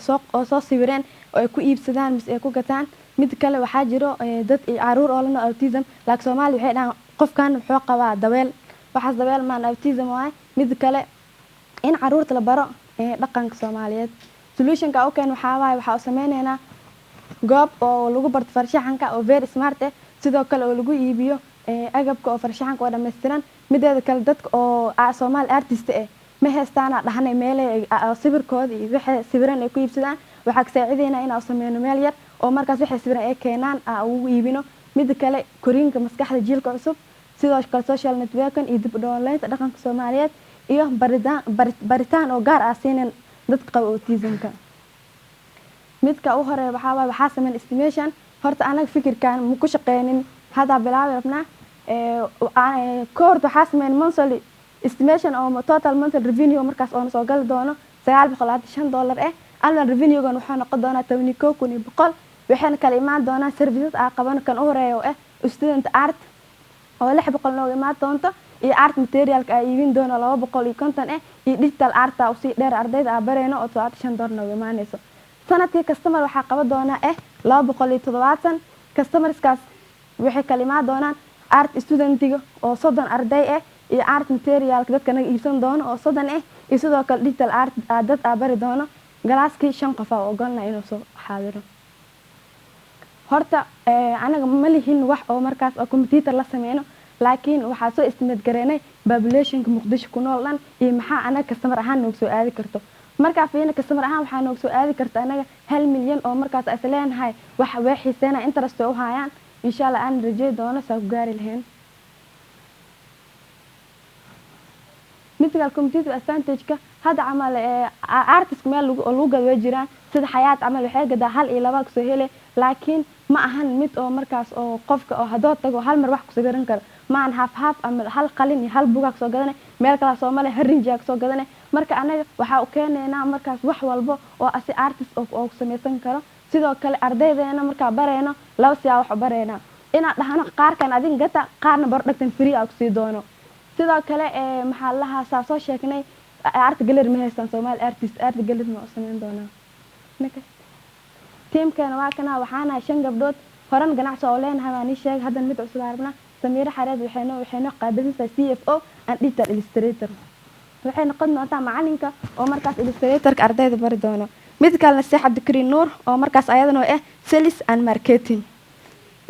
soo sawireen oo ay ku iibsadaan mise ay ku gataan mid kale waxaa jiro dad caruur oo lana autism laakiin Soomaali waxay dhahaan qofkan wuxuu qabaa dabeel waxaas dabeel maan autism waay mid kale in caruurta la baro dhaqanka Soomaaliyeed solution-ka oo keen waxaa waaye waxa uu sameynaynaa goob oo lagu barto farshaxanka oo very smart sidoo kale oo lagu iibiyo agabka oo farshaxanka oo dhameystiran mideeda kale dadka oo Somali artist ma haystaan dhahnay meel sawirkooda iyo wixii sawiran ay ku iibsadaan waxa ka saacideynaa in aan sameeyno meel yar oo markaas wixii sawiran ay keenaan ugu iibino mid kale korinka maskaxda jiilka cusub sidoo kale social networking iyo dib u dhawaaynta dhaqanka Soomaaliyeed iyo baritaan oo gaar ah siineen dadka qaba autism-ka midka u horeeya waxaa sameyn estimation horta anaga fikirkan ma ku shaqeynin hada bilaabi rabnaa koorta waxaa sameyn monthly estimation oo total monthly revenue markaas oo soo gali doono $925 annual revenue-gan wuxuu noqon doonaa 12100 waxayna kala imaan doonaan services qaban kan u horeeya oo student art oo 600 looga imaan doonto iyo art material-ka ay iibin doono 250 iyo digital art oo si dheer ardayda barayno oo $25 looga imaanayso sanadkii customer waxaa qaban doonaa $270 customerskaas waxay kala imaan doonaan art studentiga oo 30 arday ah iyo art materialka dadka naga iibsan doono oo 30 ah iyo sidoo kale digital art dad bari doono galaaskii 5 qof oo ogolna inuu soo xaadiro horta anaga ma lihin wax oo markaas oo computer la sameeyno laakiin waxaa soo estimate gareynay populationka muqdisho ku nool dhan iyo maxaa anaga customer ahaan noogu soo aadi karto markaa fiina customer ahaan waxaa noogu soo aadi karta anaga 1 milyan oo markaas ay leenahay wax way xiiseena interest u hayaan insha Allah aan rajay doono soo gaari lahayn مثل computer advantage ka hada amal artist meel lagu gado jiraan sida xayaat amal waxay gadaa hal iyo laba soo hele laakiin ma ahan mid oo markaas oo qofka oo hadoo tago hal mar wax ku sawiran karo ma aan half amal hal qalin iyo hal buug soo gadane meel kala Soomaaliya harinjaa soo gadane marka anaga waxa uu keenaynaa markaas wax walba oo asi artist oo sameeysan karo sidoo kale ardaydeena marka barayno laba si wax barayna ina dhahano qaarkan adin gata qaarna bar dhagtan free ah ku sii doono sidoo kale maxaa laha soo sheegnay art gallery ma haystaan Soomaali artist art gallery ma sameyn doona naka teamkana waa kana waxaana 5 gabdhood horan ganacsi oo leenahay waan sheeg hadan mid cusub arabna Samiira Xareed waxayna qaabilsan CFO and digital illustrator waxay noqon doontaa macalinka oo markaas illustratorka ardayda bari doono mid kalena Sheekh Cabdikariin Nuur oo markaas ayadana ah sales and marketing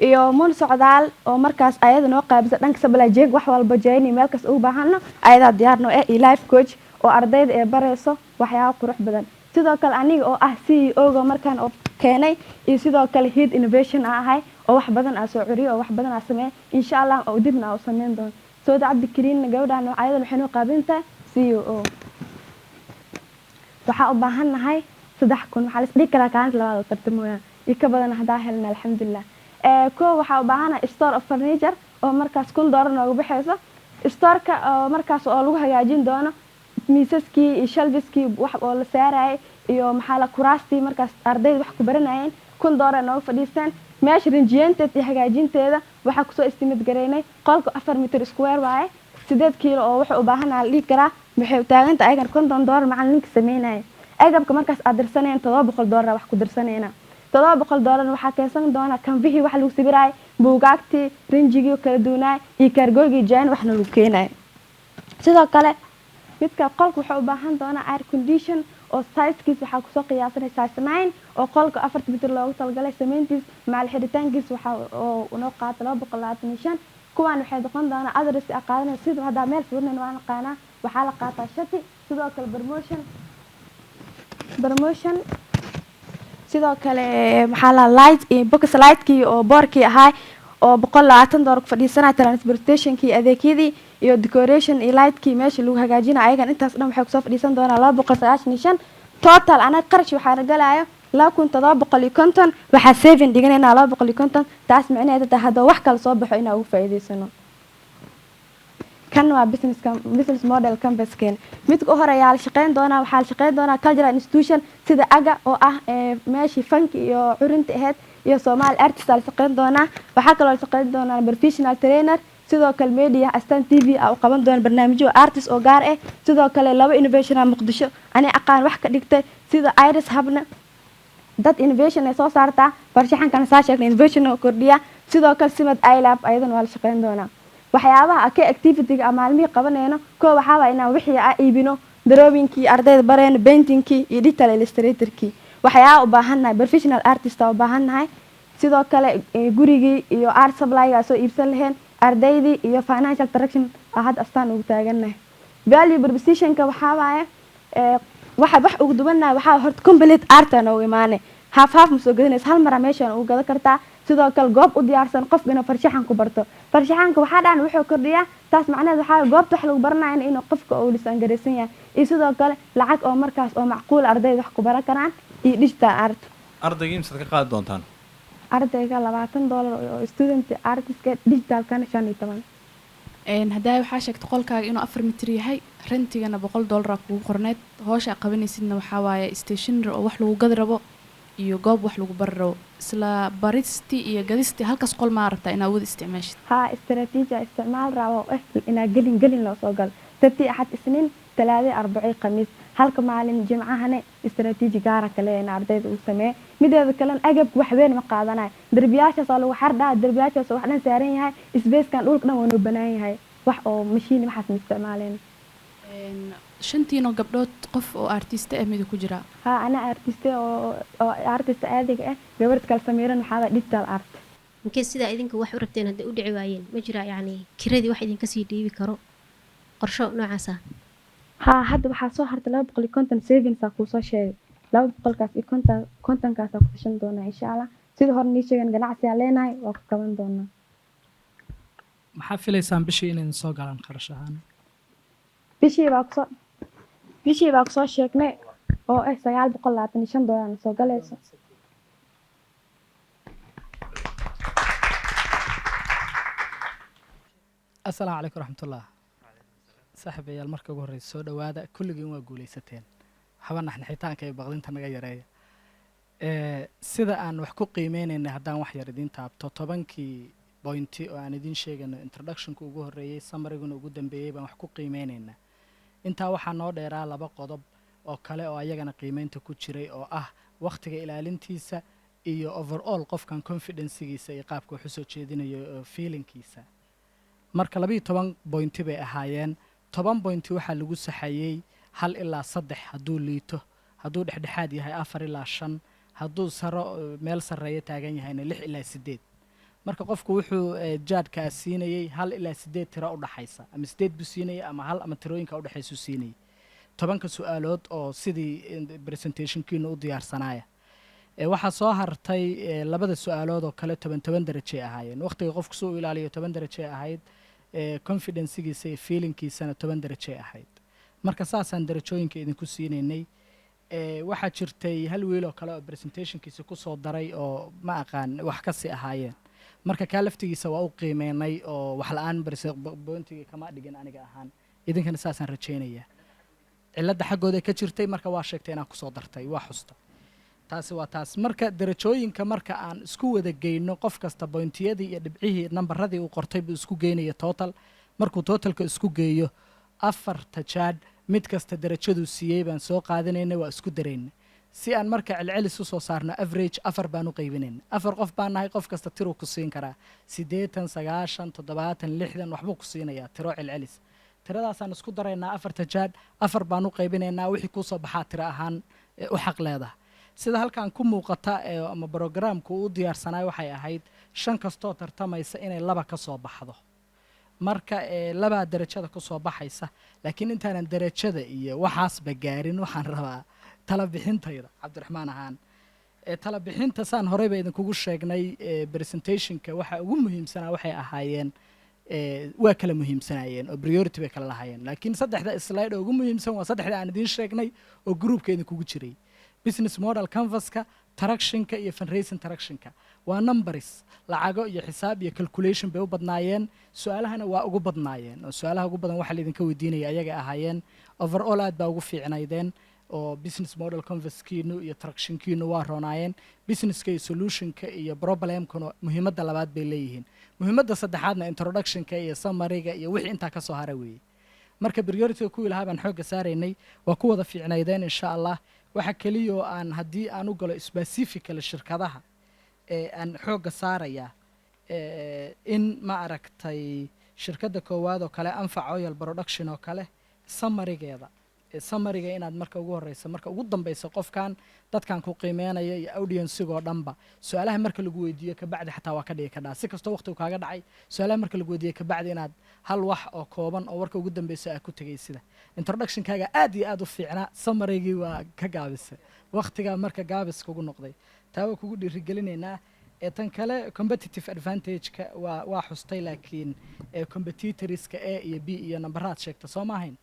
iyo mun socdaal oo markaas ayadana oo qaybisa dhanka sabla jeeg wax walba jeeyni meel kaas u baahana ayada diyaarno ee life coach oo ardayda ee barayso waxyaabo qurux badan sidoo kale aniga oo ah CEO ga markaan oo keenay iyo sidoo kale head innovation ahay oo wax badan soo curiyo oo wax badan sameey insha Allah oo dibna oo sameyn doon soo Cabdikariin gabadhan ayadana waxay noo qaabintaa CEO waxa u baahanahay 3,000 waxa la isdhigi karaa kaan labaad tartamooya iyo ka badan hadaa helna alxamdulillah ko waxa u baahanahay store of furniture oo markaas $1,000 noogu bixayso store-ka markaas oo lagu hagaajin doono miisaskii iyo shelveski wax oo la saaray iyo maxaa la kuraastii markaas ardayda wax ku baranayeen $1,000 noogu fadhiistaan meesha rinjiyeynteeda iyo hagaajinteeda waxa ku soo estimate gareynay qolka 4 mitir square waaye 8 kiilo oo waxa u baahanaa la dhigi karaa waxay taaganta ayagan $50 macalinka sameynay agabka markaas aad dirsaneen $700 wax ku dirsanayna $700 waxa keensan doona kanvihii wax lagu sabiray buugaagtii rinjigii kala duunay iyo kargooygii jaan wax lagu keenay sidoo kale midka qolka waxa u baahan doona air condition oo size-kiisa waxa ku soo qiyaasanay size 9 oo qolka 4 mitir loogu talgalay sameyntiis macal xiritaankiis waxa oo noo qaata 225 kuwaan waxay noqon doona address aqaadan sidoo hada meel furnan waan qaana waxa la qaataa shati sidoo kale promotion sidoo kale maxaa la light iyo box light-kii oo boorkii ahaa oo $120 ku fadhiisanaa transportation-kii adeegyadii iyo decoration iyo light-kii meesha lagu hagaajinayo ayagan intaas dhan waxay ku soo fadhiisan doonaa 295 total ana qarash waxa galayo 2,750 waxa saving dhiganayna 250 taas macnaheedu tahay hada wax kala soo baxo inaa ugu faa'iideysano kan waa business model campus-keen mid ka horeeya la shaqeyn doona waxa la shaqeyn doona cultural institution sida aga oo ah meeshii funk iyo curinta ahayd iyo Soomaali artist la shaqeyn doona waxa kale oo la shaqeyn doona professional trainer sidoo kale media astaan TV oo qaban doona barnaamijyo artist oo gaar ah sidoo kale laba innovation Muqdisho ani aqaan wax ka dhigtay sida Iris Habna dad innovation ay soo saarta farshaxankan saasheegna innovation oo kordhiya sidoo kale simad iLab ayadan waa la shaqeyn doona waxyaabaha ka activity-ga ama maalmihii qabanayno koo waxa waa inaan wixii iibino drawing-kii ardayda barayno painting-kii iyo digital illustrator-kii waxyaabo u baahannahay professional artist oo baahannahay sidoo kale gurigii iyo art supply-ga soo iibsan lahayn ardaydii iyo financial traction ahad astaan ugu taagannahay value proposition-ka waxa waaye wax ugu duwannahay waxa horta complete art oo imaanay half ma soo gadanays hal mar meeshan ugu gada kartaa sidoo kale goob u diyaarsan qof inuu farshaxan ku barto farshaxanka waxa dhan wuxuu kordhiyaa taas macnaheedu waxa goobta wax lagu baranayo inuu qofka uu lisan gareysan yahay iyo sidoo kale lacag oo markaas oo macquul ardayda wax ku baran karaan iyo digital art ardayga imsa ka qaadi doontaan ardayga $20 oo student artist digital kan 15 hadaa waxaa sheegtay qolkaaga inuu 4 mitir yahay rentigana $100 kugu qorneed hawsha qabanaysidna waxa waaye stationery oo wax lagu gad rabo iyo goob wax lagu bar rabo isla baristi iyo gadisti halkaas qol ma aragtaa inaad wada isticmaashid استراتيجية استعمال راو إنا قلن لو سوقل تبتي أحد سنين 3 4 خميس halka maalin jimcahane istaraatiiji gaara kale in ardayda uu sameeyo mideeda kalena agabka wax weyn ma qaadanayo derbiyaashaas oo lagu xardhaa derbiyaashaas oo wax dhan saaran yahay isbeeskan dhulka dhan waa noo banaan yahay wax oo mashiin waxaas ma isticmaaleen shantiino gabdhood qof oo artiste ah mid ku jira ha ana artiste oo artiste aadiga ah gabadh kale sameeran waxaa digital art inkee sidaa idinka wax u rabteen hadday u dhici waayeen ma jira yacni kiradii wax idinka sii dhiibi karo qorsho noocaasa ha hadda waxaa soo hartay 250 savings aa kuusoo sheegay 200kaas iyo kontonkaas aa ku tashan doonaa insha allah sida hore nii sheegan ganacsi aan leenahay waa ku qaban doonaa maxaa filaysaan bishii inay soo galaan kharash ahaan bishii baa kusoo sheegnay oo ah $925 soo galayso asalaamu calaykum raxmatullah saaxiibayaal marka ugu horreysa soo dhowaada kulligiin waa guulaysateen waxba naxnaxitaanka iyo baqdinta naga yareeya sida aan wax ku qiimeynayna haddaan wax yar idiin taabto 10kii bointi oo aan idiin sheegayno introductionka ugu horreeyey samariguna ugu dambeeyey baan wax ku qiimeynaynaa intaa waxaa noo dheeraa 2 qodob oo kale oo ayagana qiimeynta ku jiray oo ah waqtiga ilaalintiisa iyo overall qofkan confidencegiisa iyo qaabka wax u soo jeedinayo feelingkiisa marka 12 bointi bay ahaayeen 10 bointi waxaa lagu saxayey 1 ilaa 3 hadduu liito hadduu dhexdhexaad yahay 4 ilaa 5 hadduu saro meel sarreeya taagan yahayna 6 ilaa 8 marka qofku wuxuu jaadkaa siinayey 1 ilaa 8 tiro u dhaxaysa ama 8 buu siinayay ama 1 ama tirooyinka u dhaxaysu siinayay 10ka su'aalood oo sidii presentationkiina u diyaarsanaaya waxaa soo hartay labada su'aalood oo kale 10 darajay ahaayeen waqtiga qofku soo ilaaliyo 10 darajay ahayd confidencegiisa iyo feelingkiisana 10 darajay ahayd marka saasaan darajooyinka idinku siinaynay waxaa jirtay hal wiil oo kale oo presentationkiisa ku soo daray oo ma aqaan wax ka sii ahaayeen marka kaa laftigiisa waa u qiimeynay oo wax la-aan bointiga kama dhigin aniga ahaan idinkana saasaan rajaynayaa cilladda xaggooda ka jirtay marka waa sheegtay inaan kusoo dartay waa xusta taasi waa taas marka darajooyinka marka aan isku wada geyno qof kasta bointiyadii iyo dhibcihii nambaradii uu qortay buu isku geynaya total markuu totalka isku geeyo 4 tajaad mid kasta darajaduu siiyey baan soo qaadanayna waa isku darayna si aan marka celcelis u soo saarno average 4 baan u qaybinayna 4 qof baan nahay qof kasta tiruu ku siin karaa 80 90 70 60 waxbuu ku siinayaa tiro celcelis tiradaasaan isku daraynaa 4 tajaad 4 baan u qaybinaynaa wixii ku soo baxaa tiro ahaan u xaq leedahay sida halkan ku muuqata ama programku u diyaarsanaay waxay ahayd 5 kastoo tartamaysa inay 2 ka soo baxdo marka 2 darajada ku soo baxaysa laakiin intaanan darajada iyo waxaasba gaarin waxaan rabaa tala bixintayda cabdiraxmaan ahaan tala bixinta saan horeyba idinkugu sheegnay presentationka waxa ugu muhiimsanaa waxay ahaayeen waa kala muhiimsanaayeen oo priority bay kala lahaayeen laakiin 3 slide oo ugu muhiimsan waa 3 aan idiin sheegnay oo groupka idinkugu jiray business model canvaska tractionka iyo fundraising tractionka waa numbers lacago iyo xisaab iyo calculation bay u badnaayeen su'aalahana waa ugu badnaayeen oo su'aalaha ugu badan waxa la idinka weydiinaya ayaga ahaayeen overall aad baa ugu fiicnaydeen oo business model canvaskiinu iyo tractionkiinu waa roonaayeen businesska iyo solutionka iyo problemkuna muhiimadda labaad bay leeyihiin muhiimadda saddexaadna introductionka iyo summary-ga iyo wixii intaa ka soo hara weeye marka priority-ga kuwii lahaa baan xoogga saaraynay waa ku wada fiicnaydeen insha allah waxa keliya oo aan haddii aan u galo specifically shirkadaha aan xoogga saarayaa in ma aragtay shirkadda koowaad oo kale anfac oil production oo kale summary-geeda summary-ga inaad marka ugu horeysa marka ugu dambeysa qofkan dadkan ku qiimeynaya iyo audience-igoo dhanba su-aalaha marka lagu weydiiyo kabacdi xataa waa ka dhigi kadhaa si kastoo waqtigu kaaga dhacay su-aalaha marka lagu weydiiyo kabacdi inaad hal wax oo kooban oo warka ugu dambeysa aad ku tegay sida introductionkaaga aad iyo aad u fiicnaa summary-gii waa ka gaabisay waqtigaa marka gaabis kugu noqday taa waa kugu dhiirigelinaynaa tan kale competitive advantage-ka waa xustay laakiin competitorska A iyo B iyo nambaraad sheegta soo ma ahayn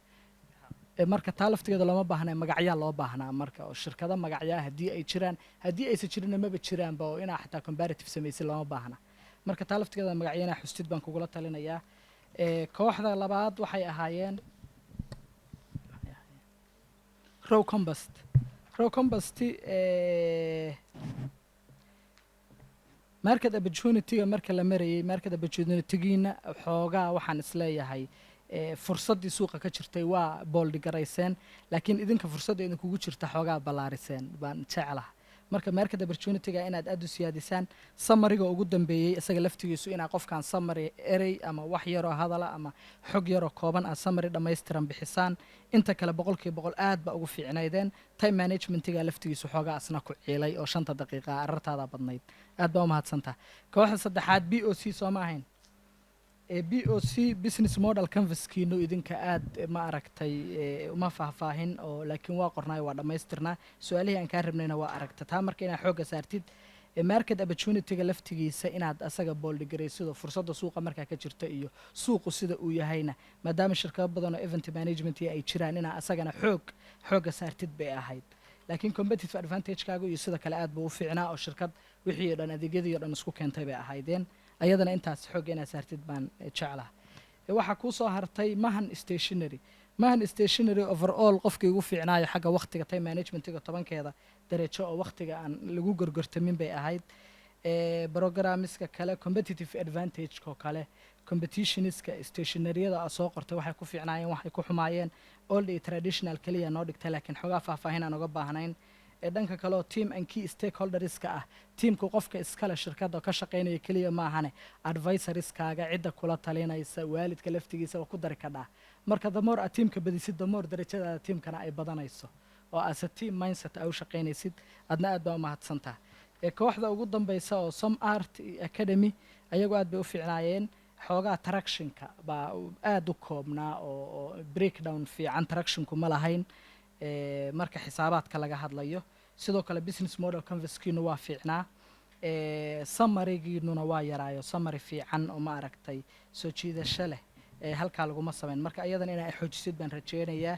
marka taa laftigeeda looma baahna magacyaa loo baahnaa marka oo shirkado magacyaa haddii ay jiraan haddii aysan jirinna maba jiraanba oo inaa xataa comparative samaysid looma baahna marka taa laftigeeda magacya inaa xustid baan kugula talinayaa kooxda labaad waxay ahaayeen row combust market opportunity-ga marka la marayay market opportunity-giina xoogaa waxaan isleeyahay fursaddii suuqa ka jirtay waa booldigarayseen laakiin idinka fursadda idinkugu jirta xoogaa ballaariseen baan jeclaha marka market opportunity-ga inaad aad u siyaadisaan samariga ugu dambeeyey isaga laftigiisu inaa qofkan samary erey ama wax yaroo hadala ama xog yaroo kooban aad samary dhammaystiran bixisaan inta kale 100% aad ba ugu fiicnaydeen time managementiga laftigiisu xoogaa asna ku ciilay oo 5 daqiiqa arartaada badnayd aad baa u mahadsantahay kooxda saddexaad BOC soo ma ahayn BOC business model canvaskiinu idinka aad ma aragtay uma faahfaahin oo laakiin waa qornay waa dhammaystirnaa su'aalihii aan ka rabnayna waa aragta taa marka inaad xooga saartid market opportunity-ga laftigiisa inaad asaga booldigaraysido fursadda suuqa markaa ka jirta iyo suuqu sida uu yahayna maadaama shirkado badan oo event management ay jiraan inaa asagana xooga saartid bay ahayd laakiin competitive advantage-kaaga iyo sida kale aad buu u fiicnaa oo shirkad wixii oo dhan adeegyadii oo dhan isku keentay bay ahaydeen ayadana intaas xoog inaad saartid baan jeclaha waxaa kuu soo hartay mahan stationary overall qofkii ugu fiicnaayo xagga waqtiga time managementiga 10keeda darajo oo waqtiga aan lagu gorgortamin bay ahayd programmiska kale competitive advantage-ko kale competitioniska stationaryada aa soo qortay waxay ku fiicnaayeen waxay ku xumaayeen old iyo traditional kaliya noo dhigtay laakiin xogaa faahfaahin aan uga baahnayn dhanka kale oo team and key stakeholderska ah teamku qofka iskale shirkadda ka shaqaynaya kaliya maahane advisorskaaga cidda kula talinaysa waalidka laftigiisa waa ku dari kadhaa marka damoor aad teamka badisid damoor darajadaada teamkana ay badanayso oo asa team mindset aa u shaqaynaysid adna aad baa u mahadsantaha kooxda ugu dambaysa oo some art academy ayagu aad bay u fiicnaayeen xoogaa tractionka baa aad u koobnaa oo breakdown fiican tractionku ma lahayn marka xisaabaadka laga hadlayo sidoo kale business model canvaskiinu waa fiicnaa summarygiinuna waa yaraayo summary fiican oo ma aragtay soo jiidasho leh halkaa laguma samayn marka ayadan inaa xoojisid baan rajeynayaa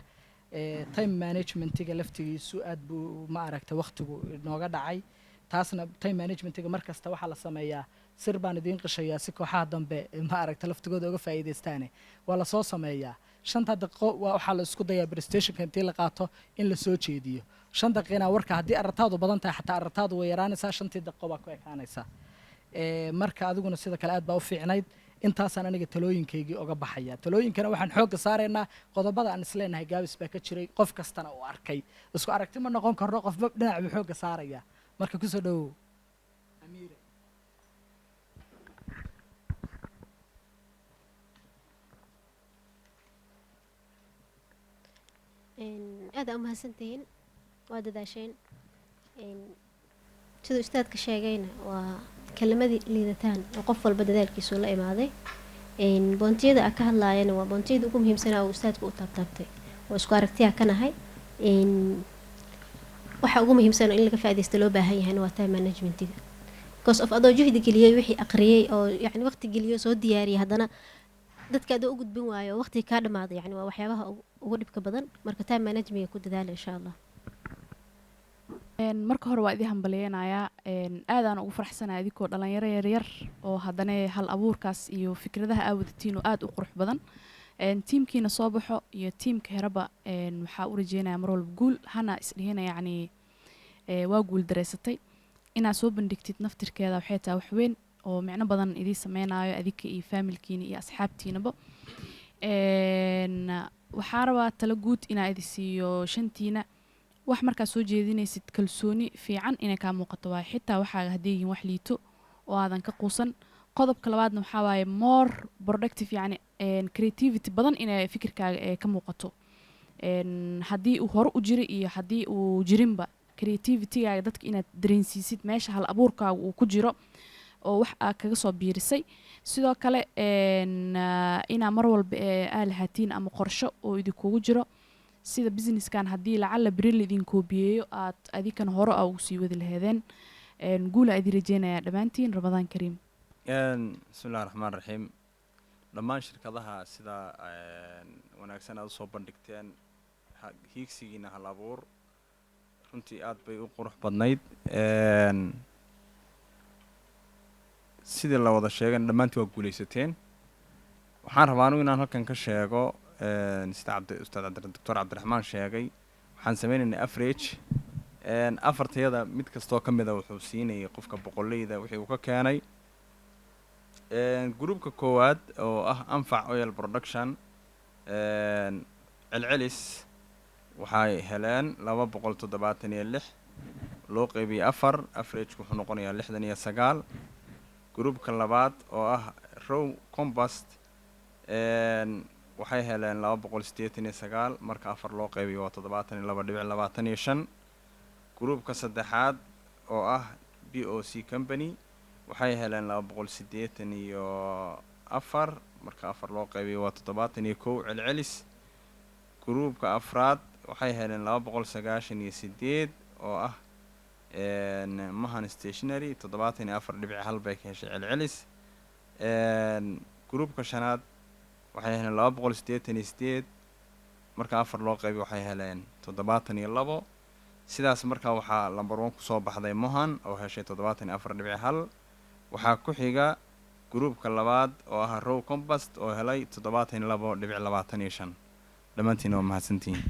time managementiga laftigiisu aad buu ma aragtay waqtigu nooga dhacay taasna time managementiga mar kasta waxaa la sameeyaa sir baan idiin qishayaa si kooxaha dambe ma aragta laftigooda uga faa'iidaystaane waa la soo sameeyaa 5 daqiiqo waxaa la isku dayaa prestationka intii la qaato in la soo jeediyo 5 daqiiqina warka haddii aragtaadu badan tahay xataa aragtaadu way yaraanaysaa 5 daqiiqo baa ku ekaanaysaa marka adiguna sida kale aad baa u fiicnayd intaasaan aniga talooyinkaygii uga baxaya talooyinkana waxaan xoogga saaraynaa qodobada aan isleenahay gaabis baa ka jiray qof kastana uu arkay isku aragti ma noqon karno qofba dhinac buu xoogga saaraya marka kusoo dhawow amiire aad u mahadsantihiin waa dadaasheen siduu ustaadka sheegayna waa kelimadii liidataan oo qof walba dadaalkiisu la imaaday boontiyada aa ka hadlaayana waa boontiyada ugu muhiimsanaa oo ustaadka u taabtaabtay oo isku aragtiyaa ka nahay waxa ugu muhiimsan in laga faa'iideysto loo baahan yahay waa time managementiga because of adoo juhdi geliyay wixii aqriyay oo yani waqti geliyo soo diyaariyay haddana dadka adoo u gudbin waayo oo waqti ka dhamaaday yani waa waxyaabaha ugu dhibka badan marka time management ku dadaala insha Allah marka hore waa idin hambaleynayaa aadaan ugu faraxsanahay idikoo dhalinyaro yaryar oo haddana hal abuurkaas iyo fikradaha aawadatiin oo aad u qurux badan tiimkiina soo baxo iyo tiimka heraba waxaa u rajeynayaa mar walba guul hana isdhihina yacni waa guul dareysatay inaad soo bandhigtid naftirkeeda waxay tahay wax weyn oo micno badan idii sameynayo adika iyo faamilkiina iyo asxaabtiinaba waxaa rabaa tala guud inaa idi siiyo shantiina wax markaa soo jeedinaysid kalsooni fiican inay kaa muuqato waaye xitaa waxaa haddii yihiin wax liito oo aadan ka quusan qodobka labaadna waxaa waaye more productive yani creativity badan inay fikirkaaga ka muuqato haddii uu hore u jiri iyo haddii uu jirinba creativitygaaga dadka inaad dareensiisid meesha hal abuurkaaga uu ku jiro oo wax aa kaga soo biirisay sidoo kale inaa mar walba aa lahaatiin ama qorsho oo idinkugu jiro sida businesskan haddii lacala beril idin koobiyeeyo aad adikan hore aa ugu sii wadi laheedeen guula idin rajeynayaa dhammaantiin ramadaan kariim bismillahi raxmaan raxiim dhammaan shirkadaha sida wanaagsan aad usoo bandhigteen hiigsigiina hal abuur runtii aad bay u qurux badnayd sidii la wada sheegan dhammaantii waa guulaysateen waxaan rabaa anigu inaan halkan ka sheego sida doctor cabdiraxmaan sheegay waxaan sameynaynay average afartayada mid kastoo ka mida wuxuu siinayay qofka boqoleyda wixii uu ka keenay gruupka koowaad oo ah anfac oil production celcelis waxay heleen 276 loo qaybiyey 4 average wuxuu noqonayaa 69 groupka labaad oo ah row compost waxay heleen 289 marka 4 loo qaybiyo waa 72.25 groupka saddexaad oo ah BOC company waxay heleen 284 marka 4 loo qaybiyo waa 71 celcelis groupka afraad waxay heleen 298 oo ah mahan stationary 74.1 bay ka heshay celcelis groupka shanaad waxay heleen 288 marka 4 loo qaybiyo waxay heleen 72 sidaas markaa waxaa number 1 kusoo baxday mohan oo heshay 74.1 waxaa ku xiga groupka labaad oo ah row compost oo helay 72.25 dhammaantiin waa mahadsantihiin